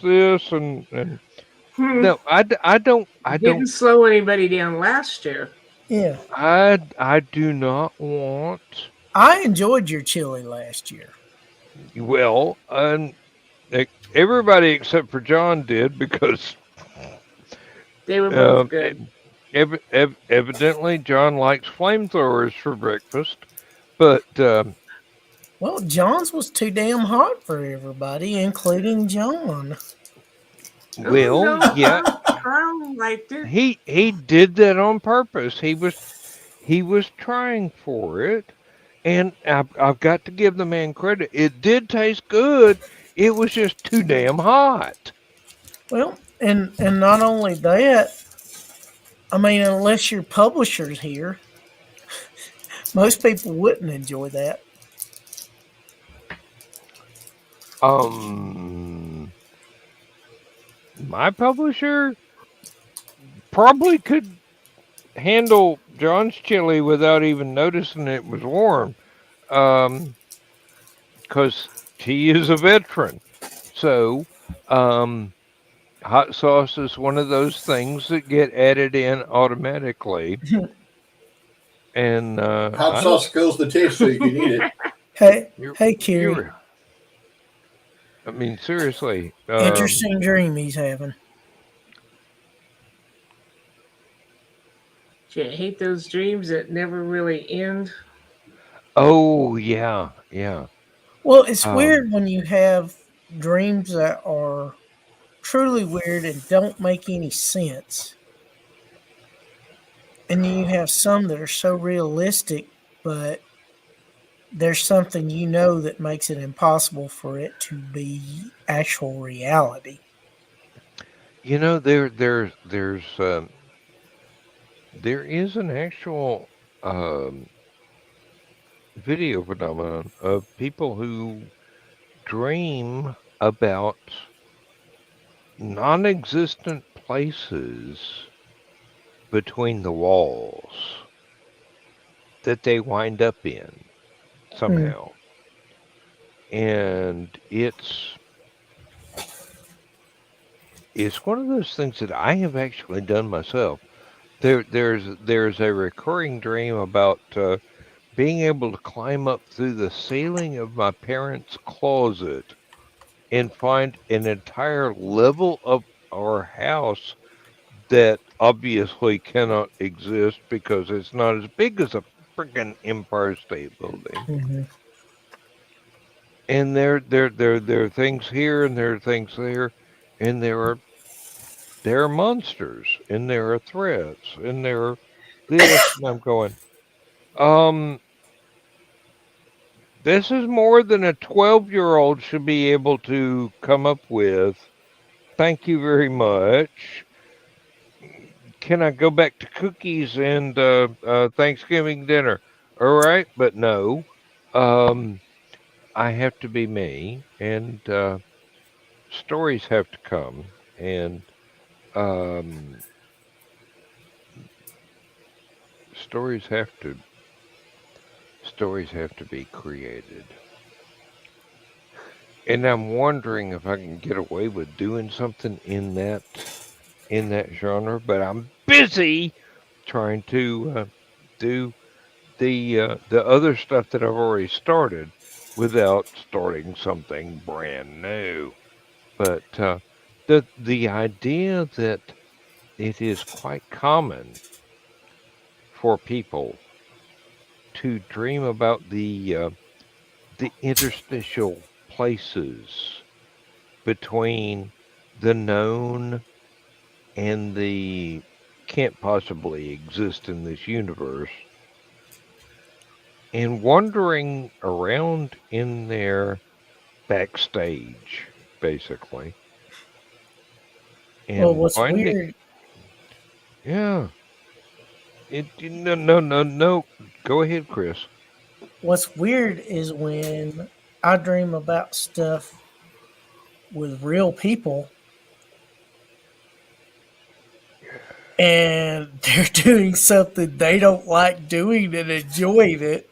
this, and Hmm. no, I don't, Didn't slow anybody down last year. Yeah, I do not want. I enjoyed your chili last year. Well, everybody except for John did because They were both um, good. evidently John likes flamethrowers for breakfast. But Well, John's was too damn hot for everybody, including John. Oh well, no, yeah, Carl liked it. he did that on purpose. He was trying for it, and I've got to give the man credit. It did taste good. It was just too damn hot. Well, and not only that, I mean, unless your publisher's here, most people wouldn't enjoy that. Um, my publisher probably could handle John's chili without even noticing it was warm. Um, because he is a veteran. So, um, hot sauce is one of those things that get added in automatically. And Hot I don't. sauce kills the taste, so you can eat it. Hey, You're, hey, Kiri, you're. I mean, seriously. interesting dream he's having. Do you hate those dreams that never really end? Oh yeah, yeah. Well, it's Um, weird when you have dreams that are truly weird and don't make any sense. And then you have some that are so realistic, but there's something you know that makes it impossible for it to be actual reality. there is an actual um, video phenomenon of people who dream about non-existent places between the walls that they wind up in Hmm. somehow. And it's one of those things that I have actually done myself. There's a recurring dream about being able to climb up through the ceiling of my parents' closet and find an entire level of our house that obviously cannot exist because it's not as big as a freaking Empire State Building. Hmm. And there are things here and there are things there, and there are monsters and there are threats and there are this, and I'm going, um, this is more than a 12-year-old should be able to come up with. Thank you very much. Can I go back to cookies and Thanksgiving dinner? All right, but no. Um, I have to be me, and stories have to come, and um, stories have to stories have to be created. And I'm wondering if I can get away with doing something in that genre, but I'm busy trying to do the other stuff that I've already started without starting something brand new. But the idea that it is quite common for people to dream about the interstitial places between the known and the can't possibly exist in this universe, and wandering around in there backstage, basically. Well, And what's finding, weird? yeah, no. Go ahead, Chris. What's weird is when I dream about stuff with real people, and they're doing something they don't like doing and enjoying it,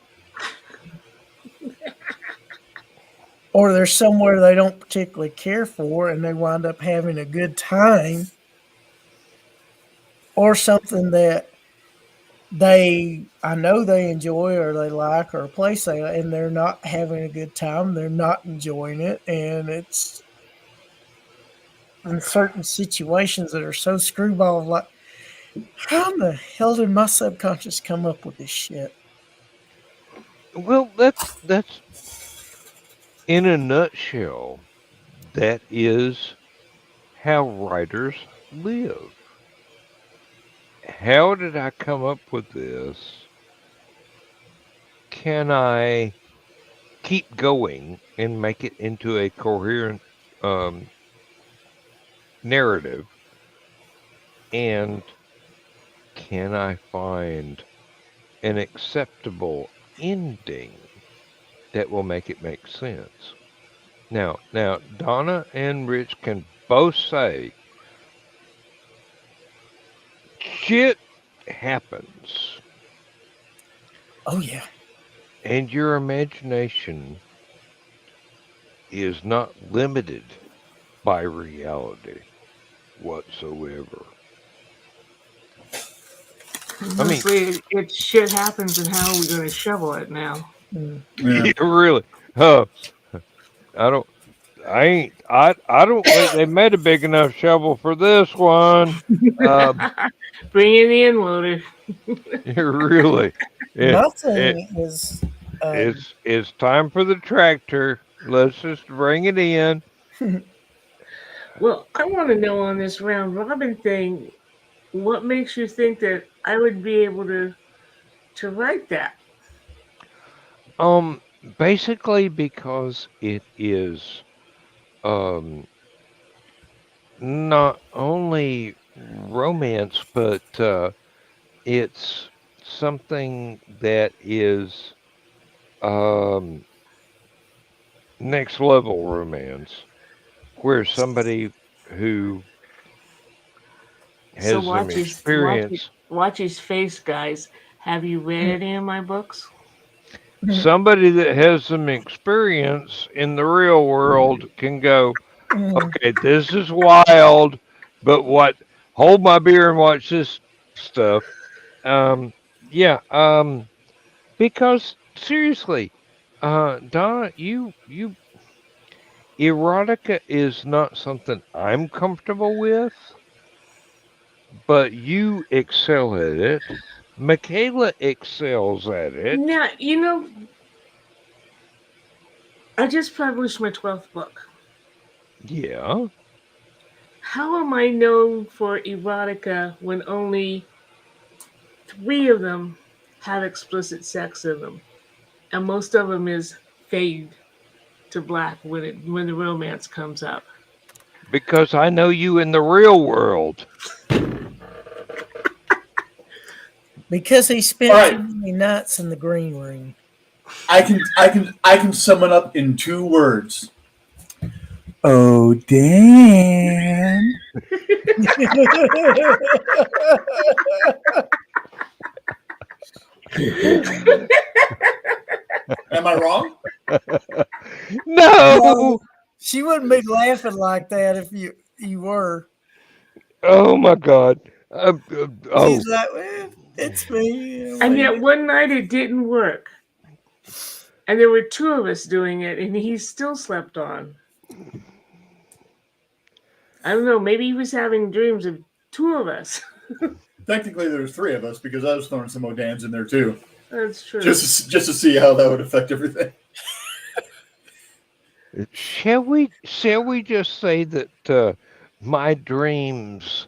or they're somewhere they don't particularly care for and they wind up having a good time, or something that I know they enjoy or they like, or a place and they're not having a good time, they're not enjoying it, and it's in certain situations that are so screwball, like, how in the hell did my subconscious come up with this shit? Well, that's in a nutshell. That is how writers live. How did I come up with this? Can I keep going and make it into a coherent um, narrative? And can I find an acceptable ending that will make it make sense? Now, Donna and Rich can both say shit happens, Oh yeah. and your imagination is not limited by reality whatsoever. I mean, Honestly, it shit happens, and how are we going to shovel it now? Mm. Yeah. really, uh, I don't. I ain't. I don't think they made a big enough shovel for this one. Um, Bring in the inloader. really, it, My it thing is, um, it's time for the tractor. Let's just bring it in. Well, I want to know on this round robin thing, what makes you think that I would be able to write that? Um, basically because it is um not only romance, but it's something that is um next level romance, where somebody who So has some experience, watch his face, guys. Have you read any of my books? somebody that has some experience in the real world can go, okay, this is wild, but what? Hold my beer and watch this stuff. Um, yeah. Because seriously, Donna, you erotica is not something I'm comfortable with, but you excel at it. Michaela excels at it. Now, I just published my 12th book. Yeah, How am I known for erotica when only 3 of them have explicit sex in them? And most of them is fade to black when the romance comes up. because I know you in the real world. because he All spent too right. many nights in the green room. I can sum it up in 2 words. Oh, Dan. Am I wrong? No. No, she wouldn't be laughing like that if you were. Oh my God. Oh, She's like, well, it's me. And yet one night it didn't work. And there were 2 of us doing it, and he still slept on. I don't know, maybe he was having dreams of 2 of us. Technically, there's 3 of us because I was throwing some Odans in there too, That's true. just to see how that would affect everything. Shall we just say that my dreams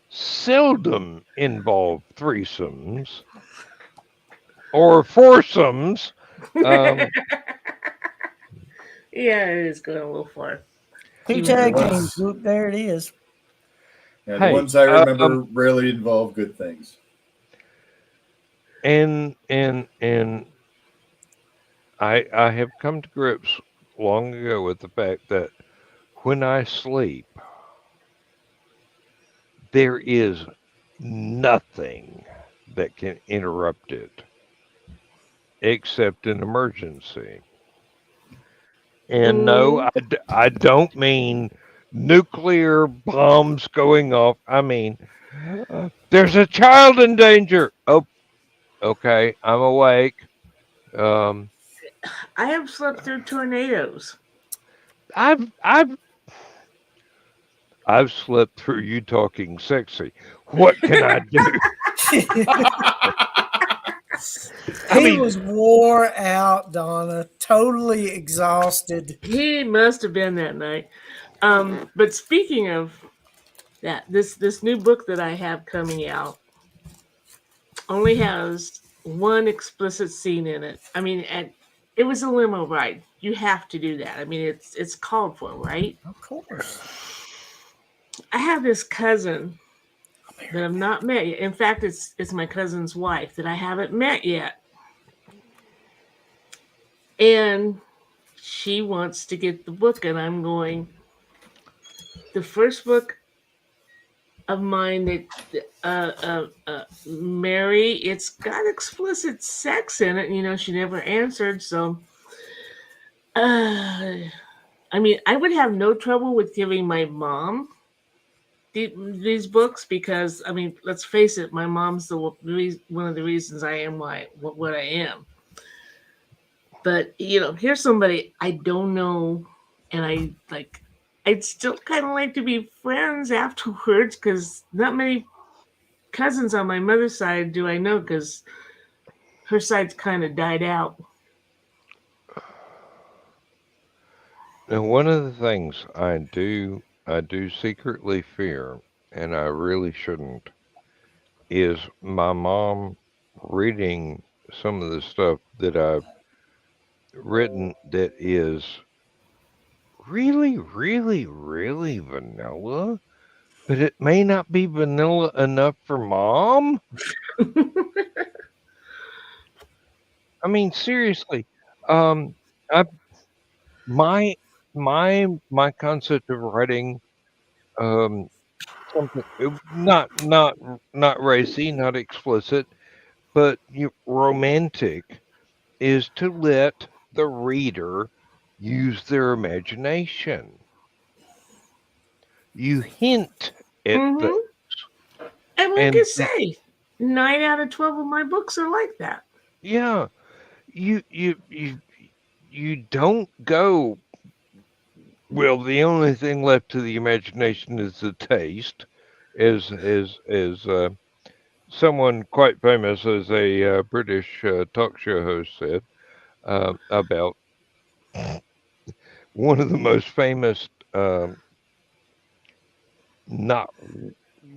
seldom involve threesomes or foursomes? Um, Yeah, it is going a little far. Two Even The for tag me. teams. ones, Whoop, there it is. yeah, the hey, ones I remember rarely involve good things. and I have come to grips long ago with the fact that when I sleep, there is nothing that can interrupt it except an emergency. And no, Mm, I don't mean nuclear bombs going off. I mean, there's a child in danger. Oh, okay, I'm awake. Um, I have slept through tornadoes. I've I've I've slept through you talking sexy. What can I do? I He mean, was wore out, Donna, totally exhausted. He must have been that night. But speaking of that, this new book that I have coming out only has one explicit scene in it. I mean, and it was a limo ride. You have to do that. I mean, it's called for, right? Of course. I have this cousin that I've not met yet. In fact, it's my cousin's wife that I haven't met yet, and she wants to get the book, and I'm going. The first book of mine that Mary, it's got explicit sex in it. You know, she never answered, so. I mean, I would have no trouble with giving my mom these books because, I mean, let's face it, my mom's one of the reasons I am what I am. But you know, here's somebody I don't know, and I like. I'd still kind of like to be friends afterwards because not many cousins on my mother's side do I know because her side's kind of died out. and one of the things I do secretly fear, and I really shouldn't, is my mom reading some of the stuff that I've written that is really, really, really vanilla, but it may not be vanilla enough for mom. I mean, seriously, um, I my my concept of writing um something not racy, not explicit, but romantic is to let the reader use their imagination. You hint at the Hmm. And like I and say, 9 out of 12 of my books are like that. yeah, you don't go, well, the only thing left to the imagination is the taste, as someone quite famous as a British talk show host said about one of the most famous, not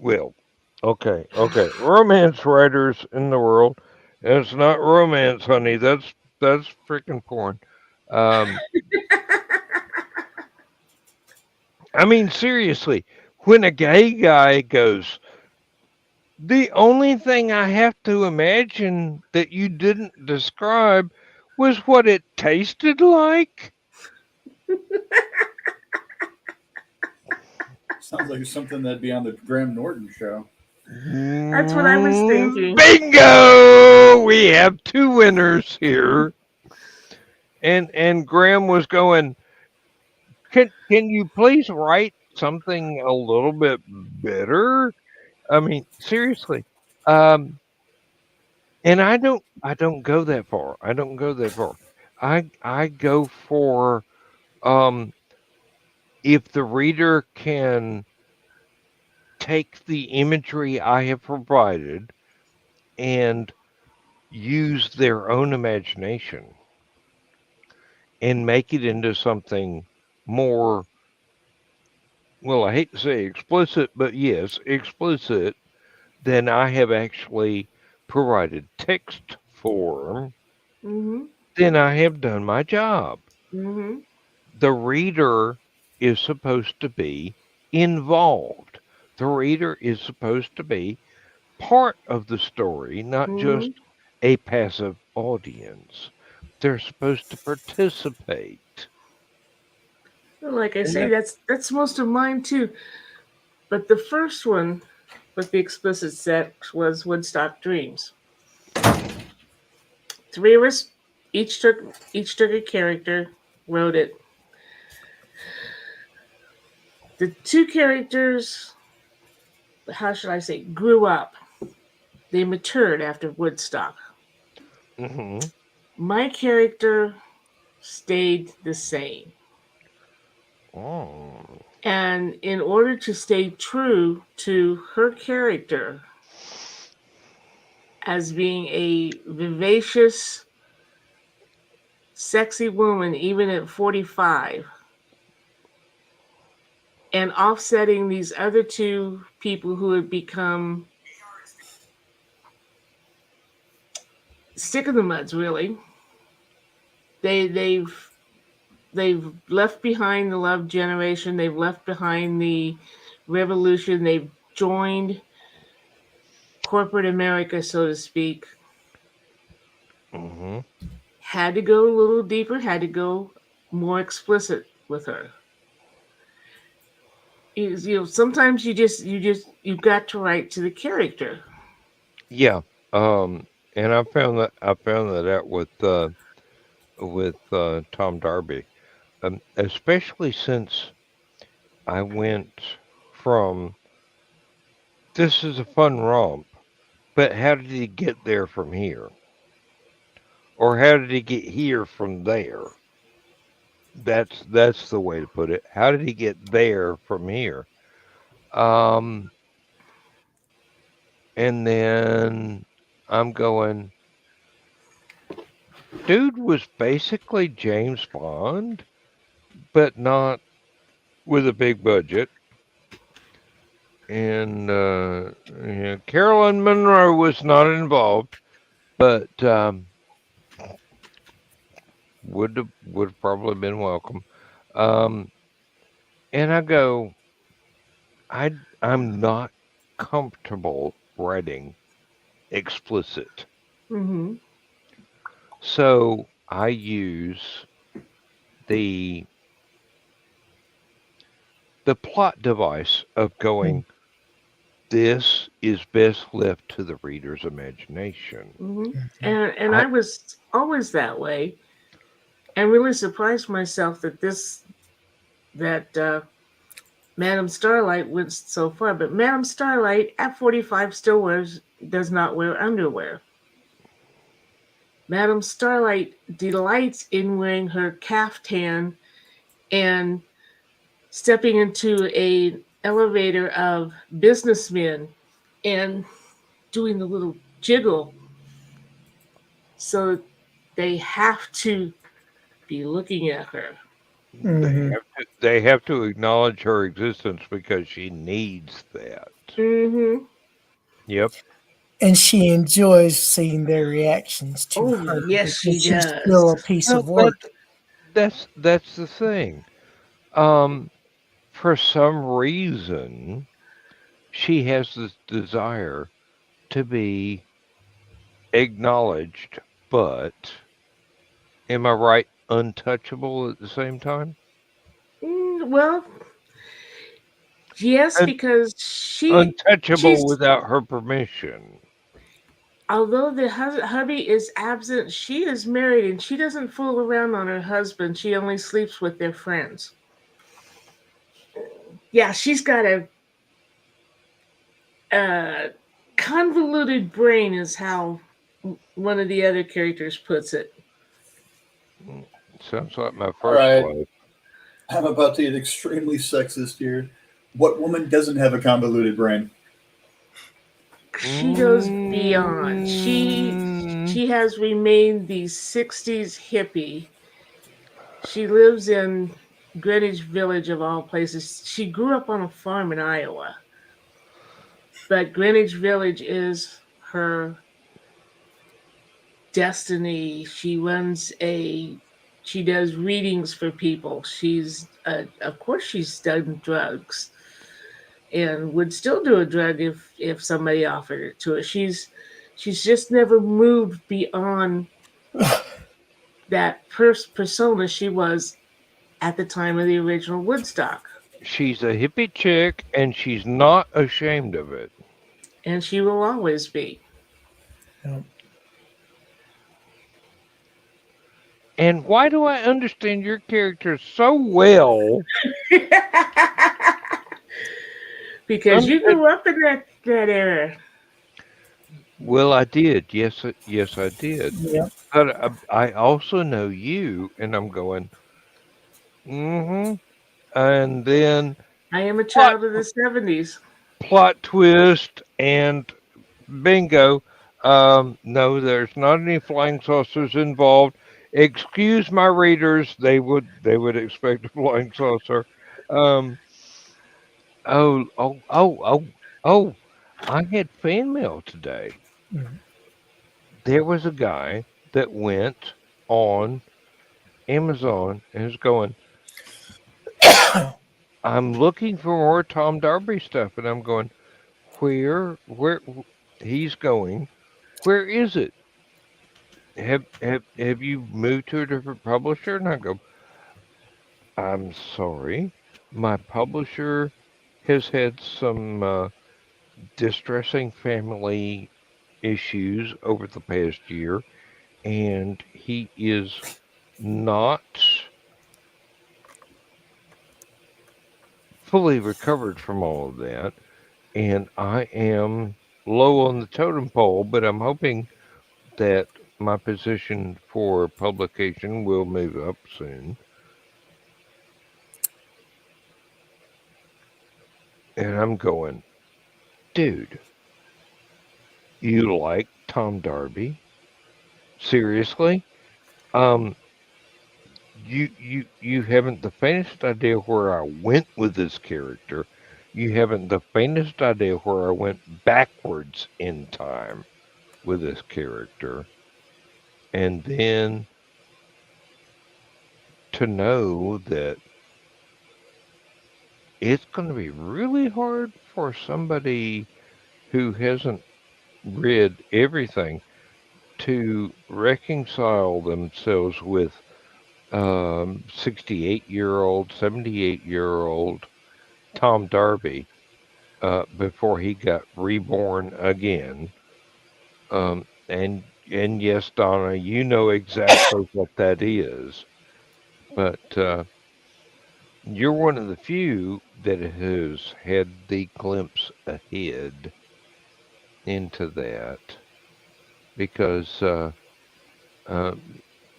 well, okay, romance writers in the world. And it's not romance, honey. That's freaking porn. Um, I mean, seriously, when a gay guy goes, the only thing I have to imagine that you didn't describe was what it tasted like. Sounds like something that'd be on the Graham Norton show. That's what I was thinking. Bingo! We have two winners here. And Graham was going, can you please write something a little bit better? I mean, seriously. Um, and I don't go that far. I don't go that far. I go for um if the reader can take the imagery I have provided and use their own imagination and make it into something more, well, I hate to say explicit, but yes, explicit, then I have actually provided text form, Mm-hmm. then I have done my job. Mm-hmm. The reader is supposed to be involved. The reader is supposed to be part of the story, not Mm-hmm. just a passive audience. They're supposed to participate. Like I And say, that's most of mine too. But the first one with the explicit sex was Woodstock Dreams. Three of us each took a character, wrote it. The two characters, how should I say, grew up. They matured after Woodstock. hmm My character stayed the same. oh, And in order to stay true to her character as being a vivacious, sexy woman, even at 45, and offsetting these other two people who had become stick in the muds, really. They've left behind the love generation. They've left behind the revolution. They've joined corporate America, so to speak. hmm Had to go a little deeper. Had to go more explicit with her. Sometimes you've got to write to the character. yeah. And I found that out with Tom Darby, especially since I went from this is a fun romp, but how did he get there from here? Or how did he get here from there? That's the way to put it. How did he get there from here? Um, and then I'm going, dude was basically James Bond, but not with a big budget. And yeah, Carolyn Monroe was not involved, but would have probably been welcome. Um, and I go, I'm not comfortable writing explicit. Mm-hmm. So I use the the plot device of going, this is best left to the reader's imagination. Mm-hmm. And I I was always that way, and really surprised myself that Madame Starlight went so far. But Madame Starlight at 45 still does not wear underwear. Madame Starlight delights in wearing her caftan and stepping into a elevator of businessmen and doing the little jiggle, so they have to be looking at her. Mm-hmm. they have to acknowledge her existence because she needs that. Mm-hmm. Yep. And she enjoys seeing their reactions to Oh her yes, she because she's does. still a piece Well, of work. that's the thing. Um, for some reason, she has this desire to be acknowledged, but am I right? Untouchable at the same time. Well, yes, And because she's untouchable without her permission. although the hubby is absent, she is married and she doesn't fool around on her husband. She only sleeps with their friends. Yeah, she's got a convoluted brain, is how one of the other characters puts it. Sounds like my All first right. wife. I'm about to get extremely sexist here. What woman doesn't have a convoluted brain? She goes beyond. She Mm, she has remained the '60s hippie She lives in Greenwich Village of all places. She grew up on a farm in Iowa, but Greenwich Village is her destiny. She does readings for people. Of course, she's done drugs and would still do a drug if somebody offered it to her. She's just never moved beyond that persona she was at the time of the original Woodstock, She's a hippie chick, and she's not ashamed of it. and she will always be. Yeah. And why do I understand your character so well? Because you grew up in that era. Well, I did. Yes, I did. Yeah. But I also know you, and I'm going, mm-hmm. And then I am a plot child of the 70s. plot twist and bingo. No, there's not any flying saucers involved. Excuse my readers; they would expect a flying saucer. Um, oh! I had fan mail today. Mhm. There was a guy that went on Amazon and is going, I'm looking for more Tom Darby stuff, and I'm going, where he's going, where is it? Have you moved to a different publisher? And I go, I'm sorry, my publisher has had some distressing family issues over the past year, and he is not fully recovered from all of that. And I am low on the totem pole, but I'm hoping that my position for publication will move up soon. And I'm going, dude, you like Tom Darby? Seriously? Um, you haven't the faintest idea where I went with this character. You haven't the faintest idea where I went backwards in time with this character. And then to know that it's going to be really hard for somebody who hasn't read everything to reconcile themselves with 68-year-old, 78-year-old Tom Darby before he got reborn again. And yes, Donna, you know exactly what that is. But you're one of the few that has had the glimpse ahead into that because uh,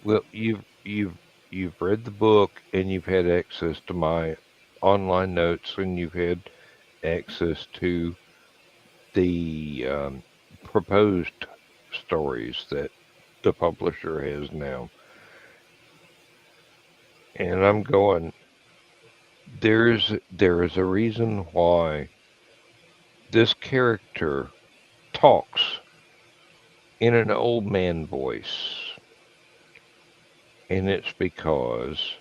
well you've read the book and you've had access to my online notes and you've had access to the proposed stories that the publisher has now. And I'm going, there is a reason why this character talks in an old man voice. And it's because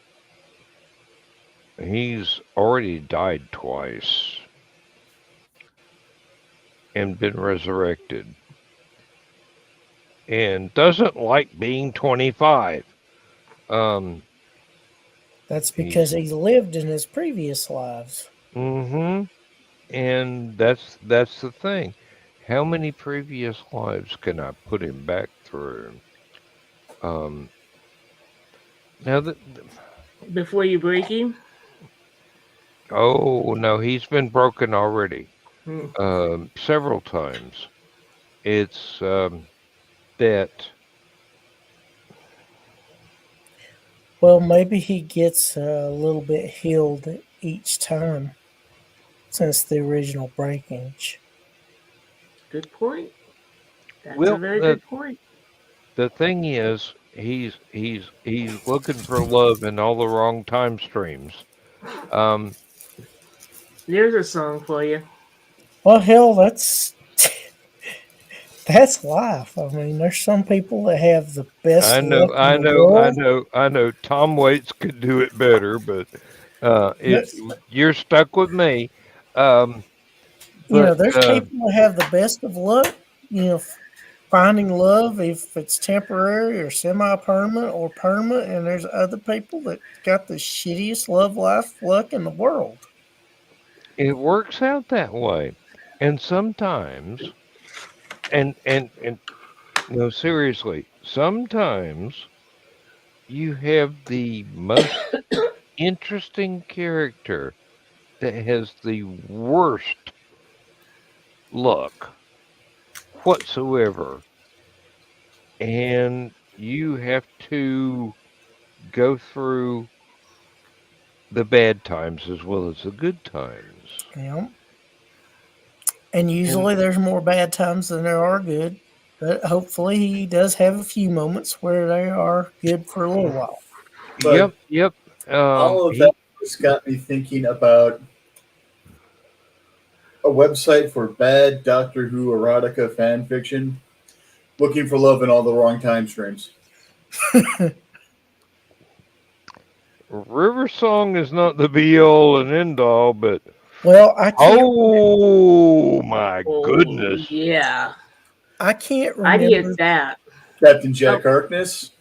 he's already died twice and been resurrected and doesn't like being 25. Um, That's he, because he lived in his previous lives. mm-hmm. And that's the thing. How many previous lives can I put him back through? Um, now that, Before you break him. oh no, he's been broken already, Hmm. several times. It's that Well, maybe he gets a little bit healed each time since the original breakage. Good point. That's a well, very good point. the thing is, he's looking for love in all the wrong time streams. Um, There's a song for you. Well, hell, that's life. I mean, there's some people that have the best I know, luck in I the know, I world. know, I know. Tom Waits could do it better, but But, it's you're stuck with me. Um, but there's people that have the best of luck. Finding love, if it's temporary or semi-permanent or permanent, and there's other people that got the shittiest love life luck in the world. it works out that way, and sometimes, and no, seriously, sometimes you have the most interesting character that has the worst luck whatsoever, and you have to go through the bad times as well as the good times. Yeah. And And usually there's more bad times than there are good. But hopefully he does have a few moments where they are good for a little while. But yep. all of that He just got me thinking about a website for bad Doctor Who erotica fan fiction, looking for love in all the wrong time streams. River Song is not the be all and end all, but Well, oh my Oh, goodness. yeah. I can't I'd remember. hit that. Captain Jack Oh. Harkness.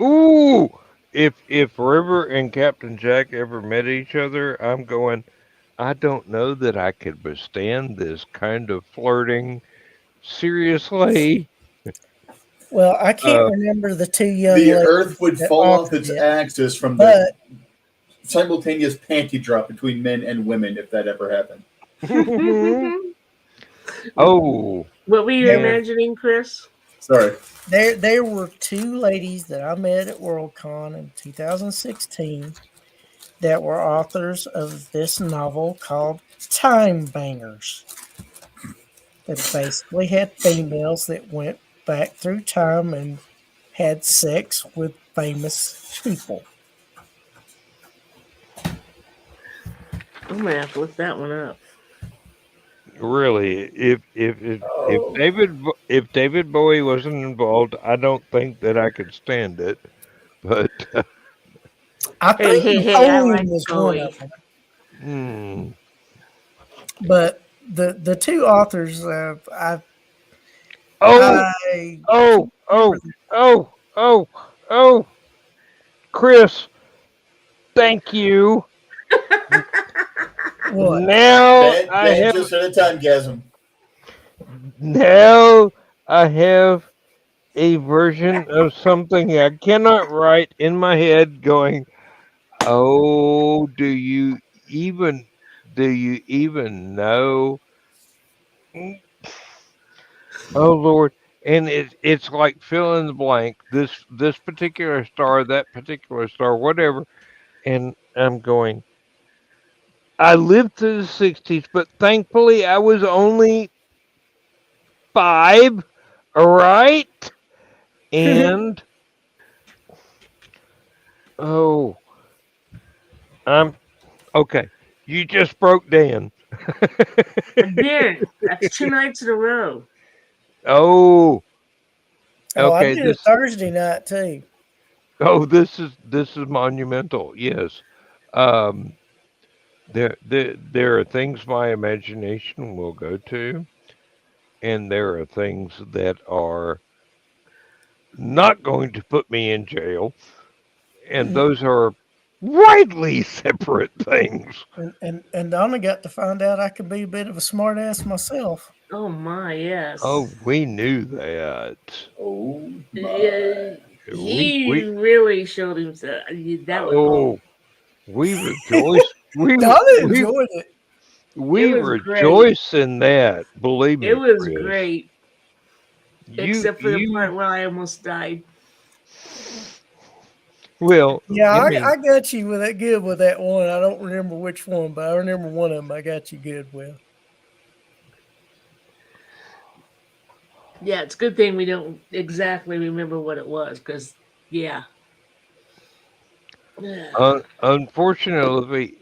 Ooh, if River and Captain Jack ever met each other, I'm going, I don't know that I could withstand this kind of flirting. Seriously. Well, I can't Uh, remember the two young The ladies Earth would that fall off authored its it, axis from the but simultaneous panty drop between men and women if that ever happened. oh, What were you there were and imagining, Chris? Sorry. there were two ladies that I met at Worldcon in 2016 that were authors of this novel called Time Bangers. That basically had females that went back through time and had sex with famous people. I'm gonna have to look that one up. really, Oh. If David Bowie wasn't involved, I don't think that I could stand it. But I Hey, think hey, I Napoleon like was one of Bowie. them. mm, But the two authors, oh, I oh, can't remember oh, oh, oh, oh, Chris, thank you. what. Now I Dan have just had a timegasm. now I have a version of something I cannot write in my head going, "Oh, even do you even know?" Mm, oh Lord. And it's like fill in the blank, this particular star, that particular star, whatever. And I'm going, I lived through the 60s, but thankfully I was only 5, all right? And oh, I'm okay. You just broke Dan. Again, that's 2 nights in a row. Oh, Oh, I okay. did it Thursday night too. This is monumental. Yes. Um, there are things my imagination will go to, and there are things that are not going to put me in jail, and those are widely separate things. And Donna got to find out I could be a bit of a smart ass myself. Oh my, yes. Oh, we knew that. Oh my. Yeah, We he we really showed himself. That was oh we rejoice. Donna enjoyed it. it We was great. rejoice in that. Believe It me, was Chris. great, You except for the you part where I almost died. well, Yeah, I I mean, got you with that good with that one. I don't remember which one, but I remember one of them I got you good with. Yeah, it's a good thing we don't exactly remember what it was, because yeah. Unfortunately,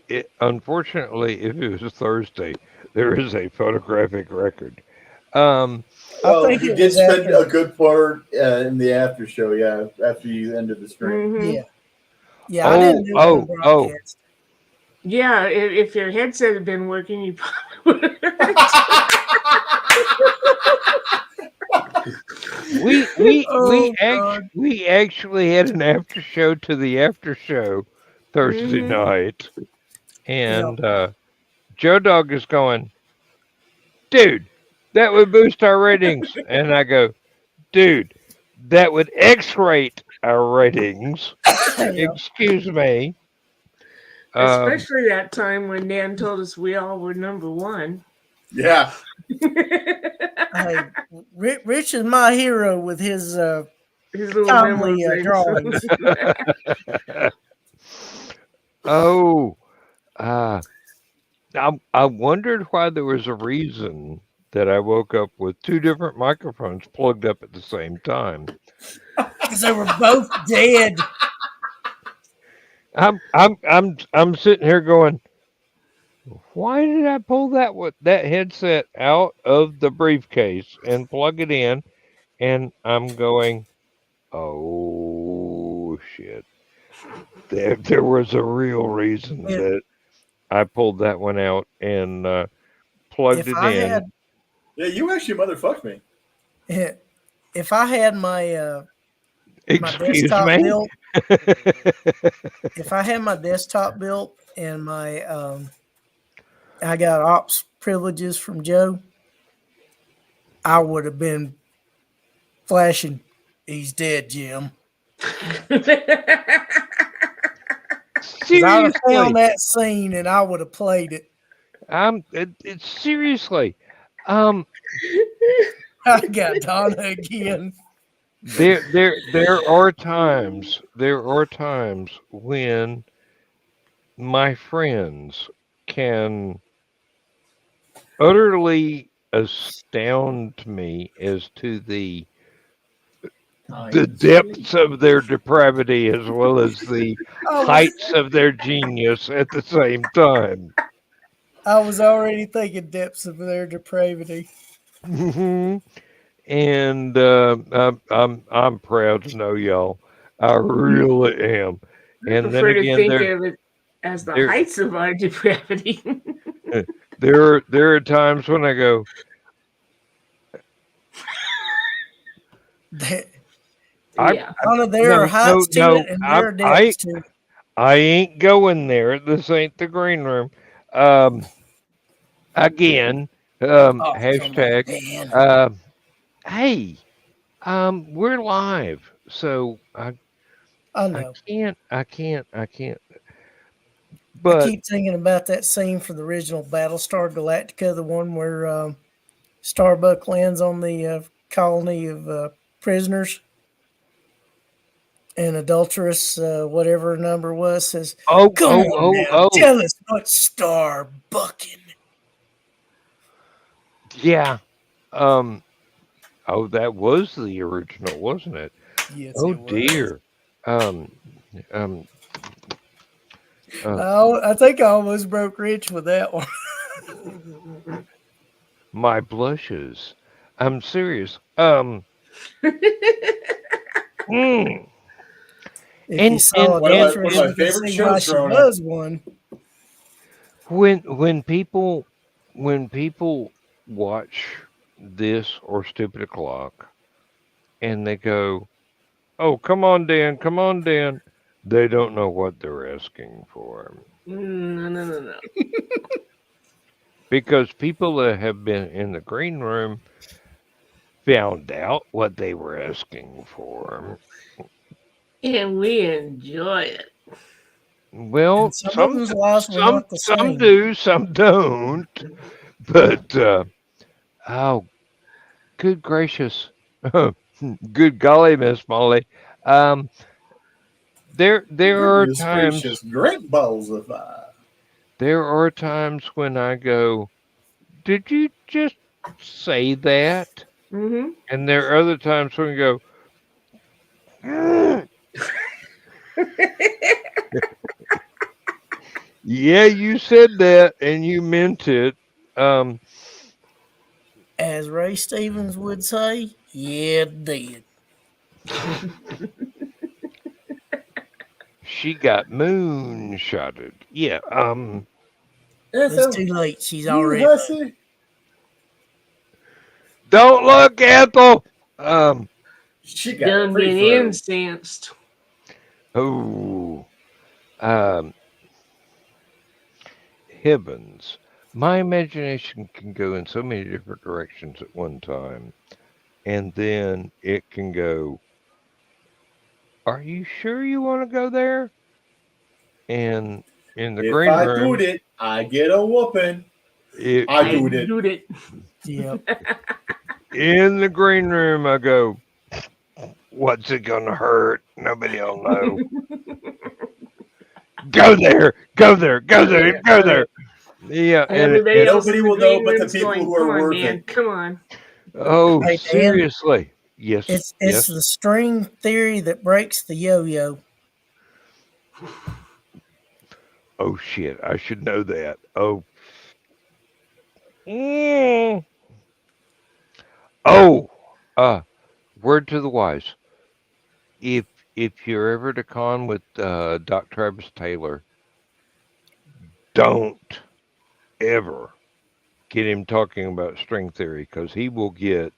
if it was Thursday, there is a photographic record. Um, I Well, think he it did was spend after. a good part in the after show, yeah, after you ended the stream. Mm-hmm. Yeah, yeah. I oh, didn't do it on oh, oh! broadcast. Yeah, if your headset had been working, you probably would have heard Oh God. We actually had an after show to the after show Thursday Mm-hmm. night, Yep. and Joe Dog is going, dude, that would boost our ratings, and I go, dude, that would X-rate our ratings. Yep. Excuse me. Um, Especially that time when Dan told us we all were number one. Yeah. Hey, Rich is my hero with his His little timely memorization. drawings. oh, uh, I wondered why there was a reason that I woke up with two different microphones plugged up at the same time. Because they were both dead. I'm sitting here going, why did I pull that headset out of the briefcase and plug it in? And I'm going, oh shit. There was a real reason If, that I pulled that one out and plugged if it I in. had Yeah, you actually motherfucked me. if I had my Excuse desktop me? built, if I had my desktop built and my I got ops privileges from Joe, I would have been flashing. He's dead, Jim. Because I'd have found Seriously. that scene and I would have played it. It's seriously. Um, I got Donna again. there are times when my friends can utterly astound me as to the depths of their depravity as well as the I was, heights of their genius at the same time. I was already thinking depths of their depravity. Mhm. And I'm proud to know y'all. I really am. I And then prefer to again, think of it as the there heights of our depravity. there are times when I go, I, Yeah. Donna, there are heights to it and there are depths to it. I ain't going there. This ain't the green room. Again, Oh, come on, hashtag. Dan. Uh, hey, we're live, so I I know. can't. I But keep thinking about that scene from the original Battlestar Galactica, the one where Starbuck lands on the colony of prisoners, and adulteress, whatever her number was, says, oh "Come oh on oh now, oh tell us what's Starbucking." yeah. Um. Oh, that was the original, wasn't it? Yes, Oh it was. dear. Um. Um. I think I almost broke Rich with that one. My blushes. I'm serious. Mm. If you saw a One of difference, my you could favorite see why shows she growing up. was one. When people watch this or Stupid O'Clock and they go, "Oh, come on, Dan," they don't know what they're asking for No. because people that have been in the green room found out what they were asking for. And we enjoy it. Well, And some of them's lives were not the some same. do, some don't. But oh, good gracious, good golly, Miss Molly. Um, there are Goodness times gracious, great balls of fire. when I go, did you just say that? Mm-hmm. And there are other times when you go, "Mm, yeah, you said that and you meant it." Um, As Ray Stevens would say, yeah, did. she got moonshotted. Yeah. Yeah, It's so too late. She's you already. hussy. Don't look, Ethel. Um. She got Done free been throw. incensed. Oh. Um. Heavens. My imagination can go in so many different directions at one time, and then it can go, "Are you sure you want to go there?" And in the If green I do room, it, I get a whooping. I I it do it. do it. Yep. in the green room, I go, "What's it gonna hurt? Nobody'll know. Go there, go there, go Go there, there. go Go there." there. Yeah, And and everybody else Nobody in the will know green but the room's people going, who come are on, worth man. it. Come on. oh, Hey Dan, seriously, yes, it's yes. the string theory that breaks the yo-yo. Oh shit, I should know that. Oh, mm. Oh, uh, word to the wise. If if you're ever to con with Doc Travis Taylor, don't ever get him talking about string theory because he will get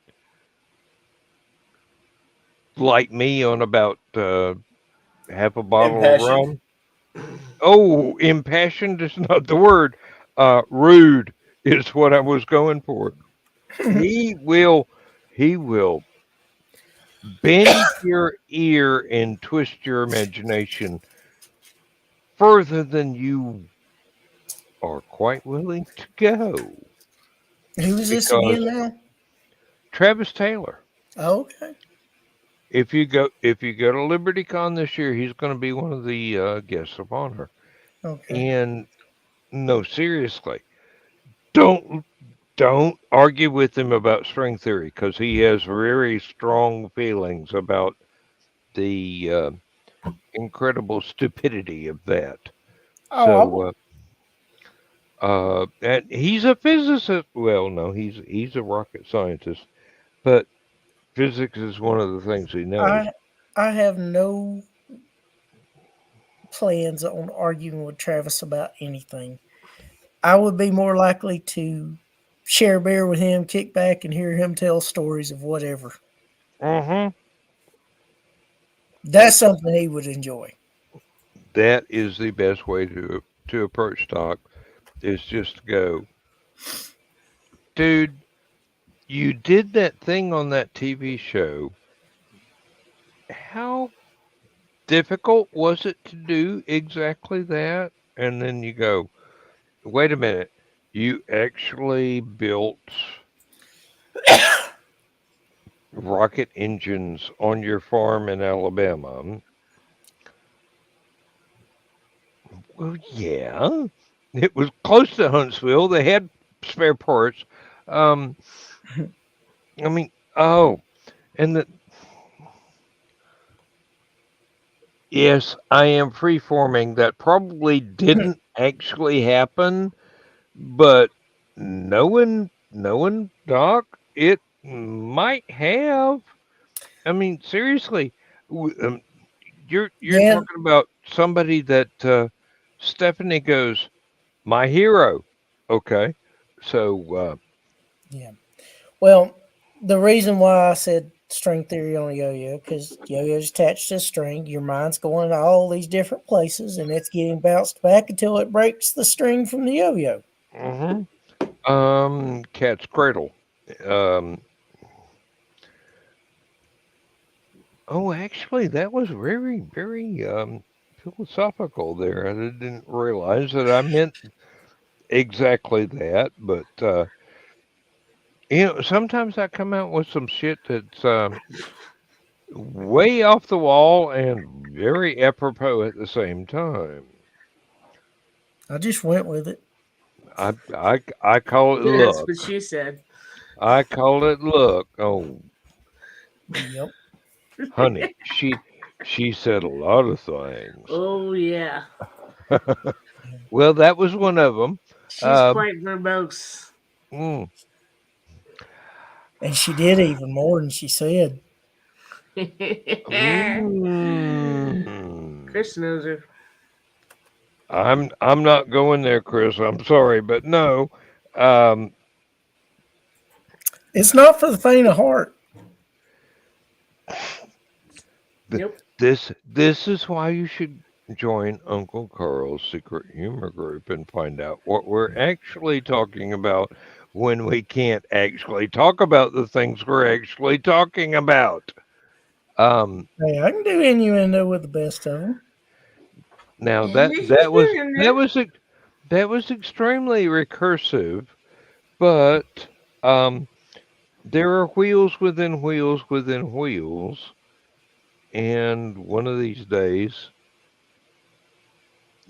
like me on about half a bottle of Impassioned. rum. Oh, impassioned is not the word. Rude is what I was going for. He will he will bend your ear and twist your imagination further than you are quite willing to go. Who is this again Because now? Travis Taylor, Okay. if you go to LibertyCon this year, he's going to be one of the guests of honor. Okay. And no, seriously, don't don't argue with him about string theory because he has very strong feelings about the incredible stupidity of that. Oh, I So, and he's a physicist. Well, no, he's a rocket scientist, but physics is one of the things he knows. I I have no plans on arguing with Travis about anything. I would be more likely to share beer with him, kick back, and hear him tell stories of whatever. Hmm. That's something he would enjoy. That is the best way to approach stock is just to go, dude. You did that thing on that TV show. How difficult was it to do exactly that? And then you go, wait a minute. You actually built rocket engines on your farm in Alabama. Well, yeah. It was close to Huntsville. They had spare parts. Um, I mean, oh, and the yes, I am freeforming. That probably didn't actually happen, but knowing Doc, it might have. I mean, seriously, w- um, you're Dan, talking about somebody that Stephanie goes, my hero. Okay, so yeah. Well, the reason why I said string theory on a yo-yo because yo-yo's attached to a string. Your mind's going to all these different places, and it's getting bounced back until it breaks the string from the yo-yo. mhm. Cat's cradle. Um, oh, actually, that was very, very philosophical there. I didn't realize that I meant exactly that, but sometimes I come out with some shit that's way off the wall and very apropos at the same time. I just went with it. I call it That's luck. what she said. I call it luck. Oh, Yep. honey, she said a lot of things. Oh yeah, Well, that was one of them. she's quite verbose. Mm, And she did even more than she said. mm. Chris knows her. I'm not going there, Chris. I'm sorry, but no. Um, It's not for the faint of heart. th- Nope. this is why you should join Uncle Carl's secret humor group and find out what we're actually talking about when we can't actually talk about the things we're actually talking about. Um, Hey, I can do innuendo with the best of them. now Yeah, that he's doing that that. was that was extremely recursive, but there are wheels within wheels within wheels, and one of these days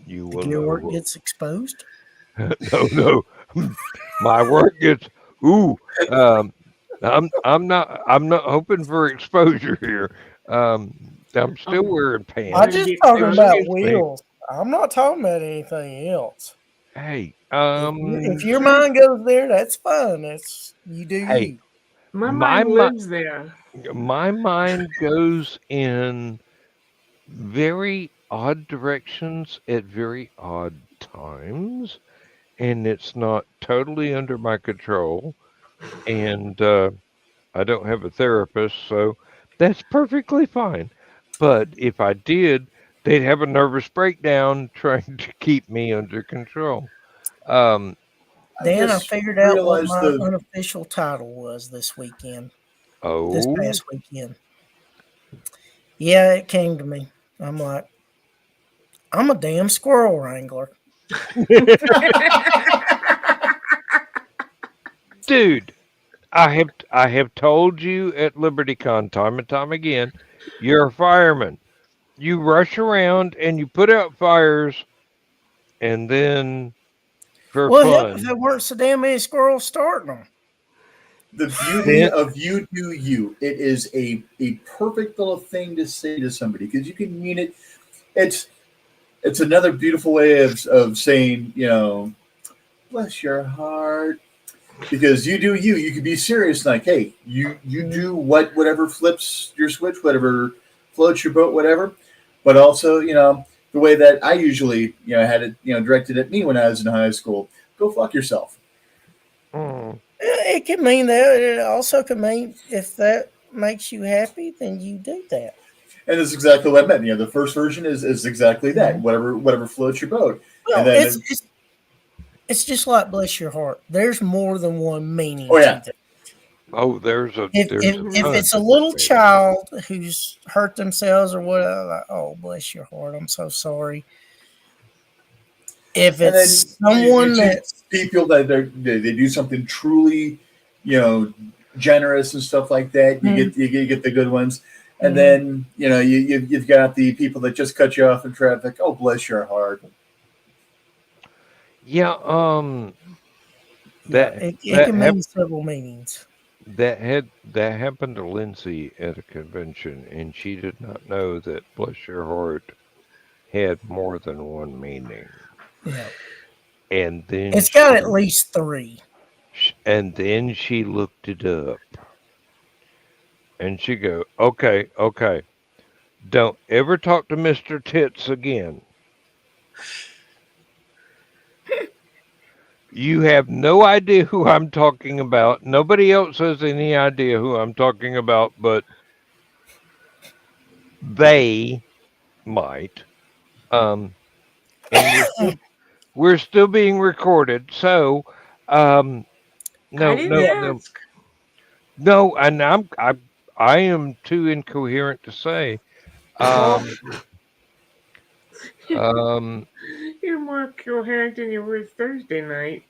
you The will gear work know. gets exposed. No, no, my work gets ooh. Um, I'm not hoping for exposure here. I'm still Oh, wearing I'm gonna pants. just be talking exposed. about Excuse me. wheels. I'm not talking about anything else. Hey, If your mind goes there, that's fine. That's you do hey, you. My my mind mi- lives there. my mind goes in very odd directions at very odd times, and it's not totally under my control. And I don't have a therapist, so that's perfectly fine. But if I did, they'd have a nervous breakdown trying to keep me under control. Um, I Dan, I just figured out what realized my the unofficial title was this weekend, this oh, past weekend. Yeah, it came to me. I'm like, I'm a damn squirrel wrangler. dude, I have told you at LibertyCon time and time again, you're a fireman. You rush around and you put out fires, and then for Well, hell, if fun, there weren't so damn many squirrels starting them. the beauty then of you do you. It is a perfect little thing to say to somebody because you can mean it. It's it's another beautiful way of saying, bless your heart. Because you do you. You could be serious, like, hey, you Mhm. do whatever flips your switch, whatever floats your boat, whatever. But also, the way that I usually, had it, directed at me when I was in high school. Go fuck yourself. mm, It could mean that. It also could mean if that makes you happy, then you do that. And that's exactly what I meant. The first version is exactly that. Mhm. Whatever floats your boat. And Well, it's, then, it's it's just like bless your heart. There's more than one oh meaning to yeah, that. oh, If there's a Mhm. if ton of it's a different little meanings. child who's hurt themselves or whatever, like, oh bless your heart, I'm so sorry. If and then it's you someone see that's people that they do something truly, you know, generous and stuff like that. Mhm. You get the good ones, and Mhm. then you've got the people that just cut you off in traffic. Oh, bless your heart. Yeah, Yeah, that it that can hap- mean several meanings. that happened to Lindsay at a convention, and she did not know that bless your heart had more than one meaning. Yeah, And then it's got at least three. she looked it up, and she go, okay, okay, don't ever talk to Mister Tits again. You have no idea who I'm talking about. Nobody else has any idea who I'm talking about, but they might. Um, and we're still being recorded, so um, I no, didn't no, Yeah, no, ask. no. And I am too incoherent to say. Well, Um, um, you're more coherent than you were Thursday night.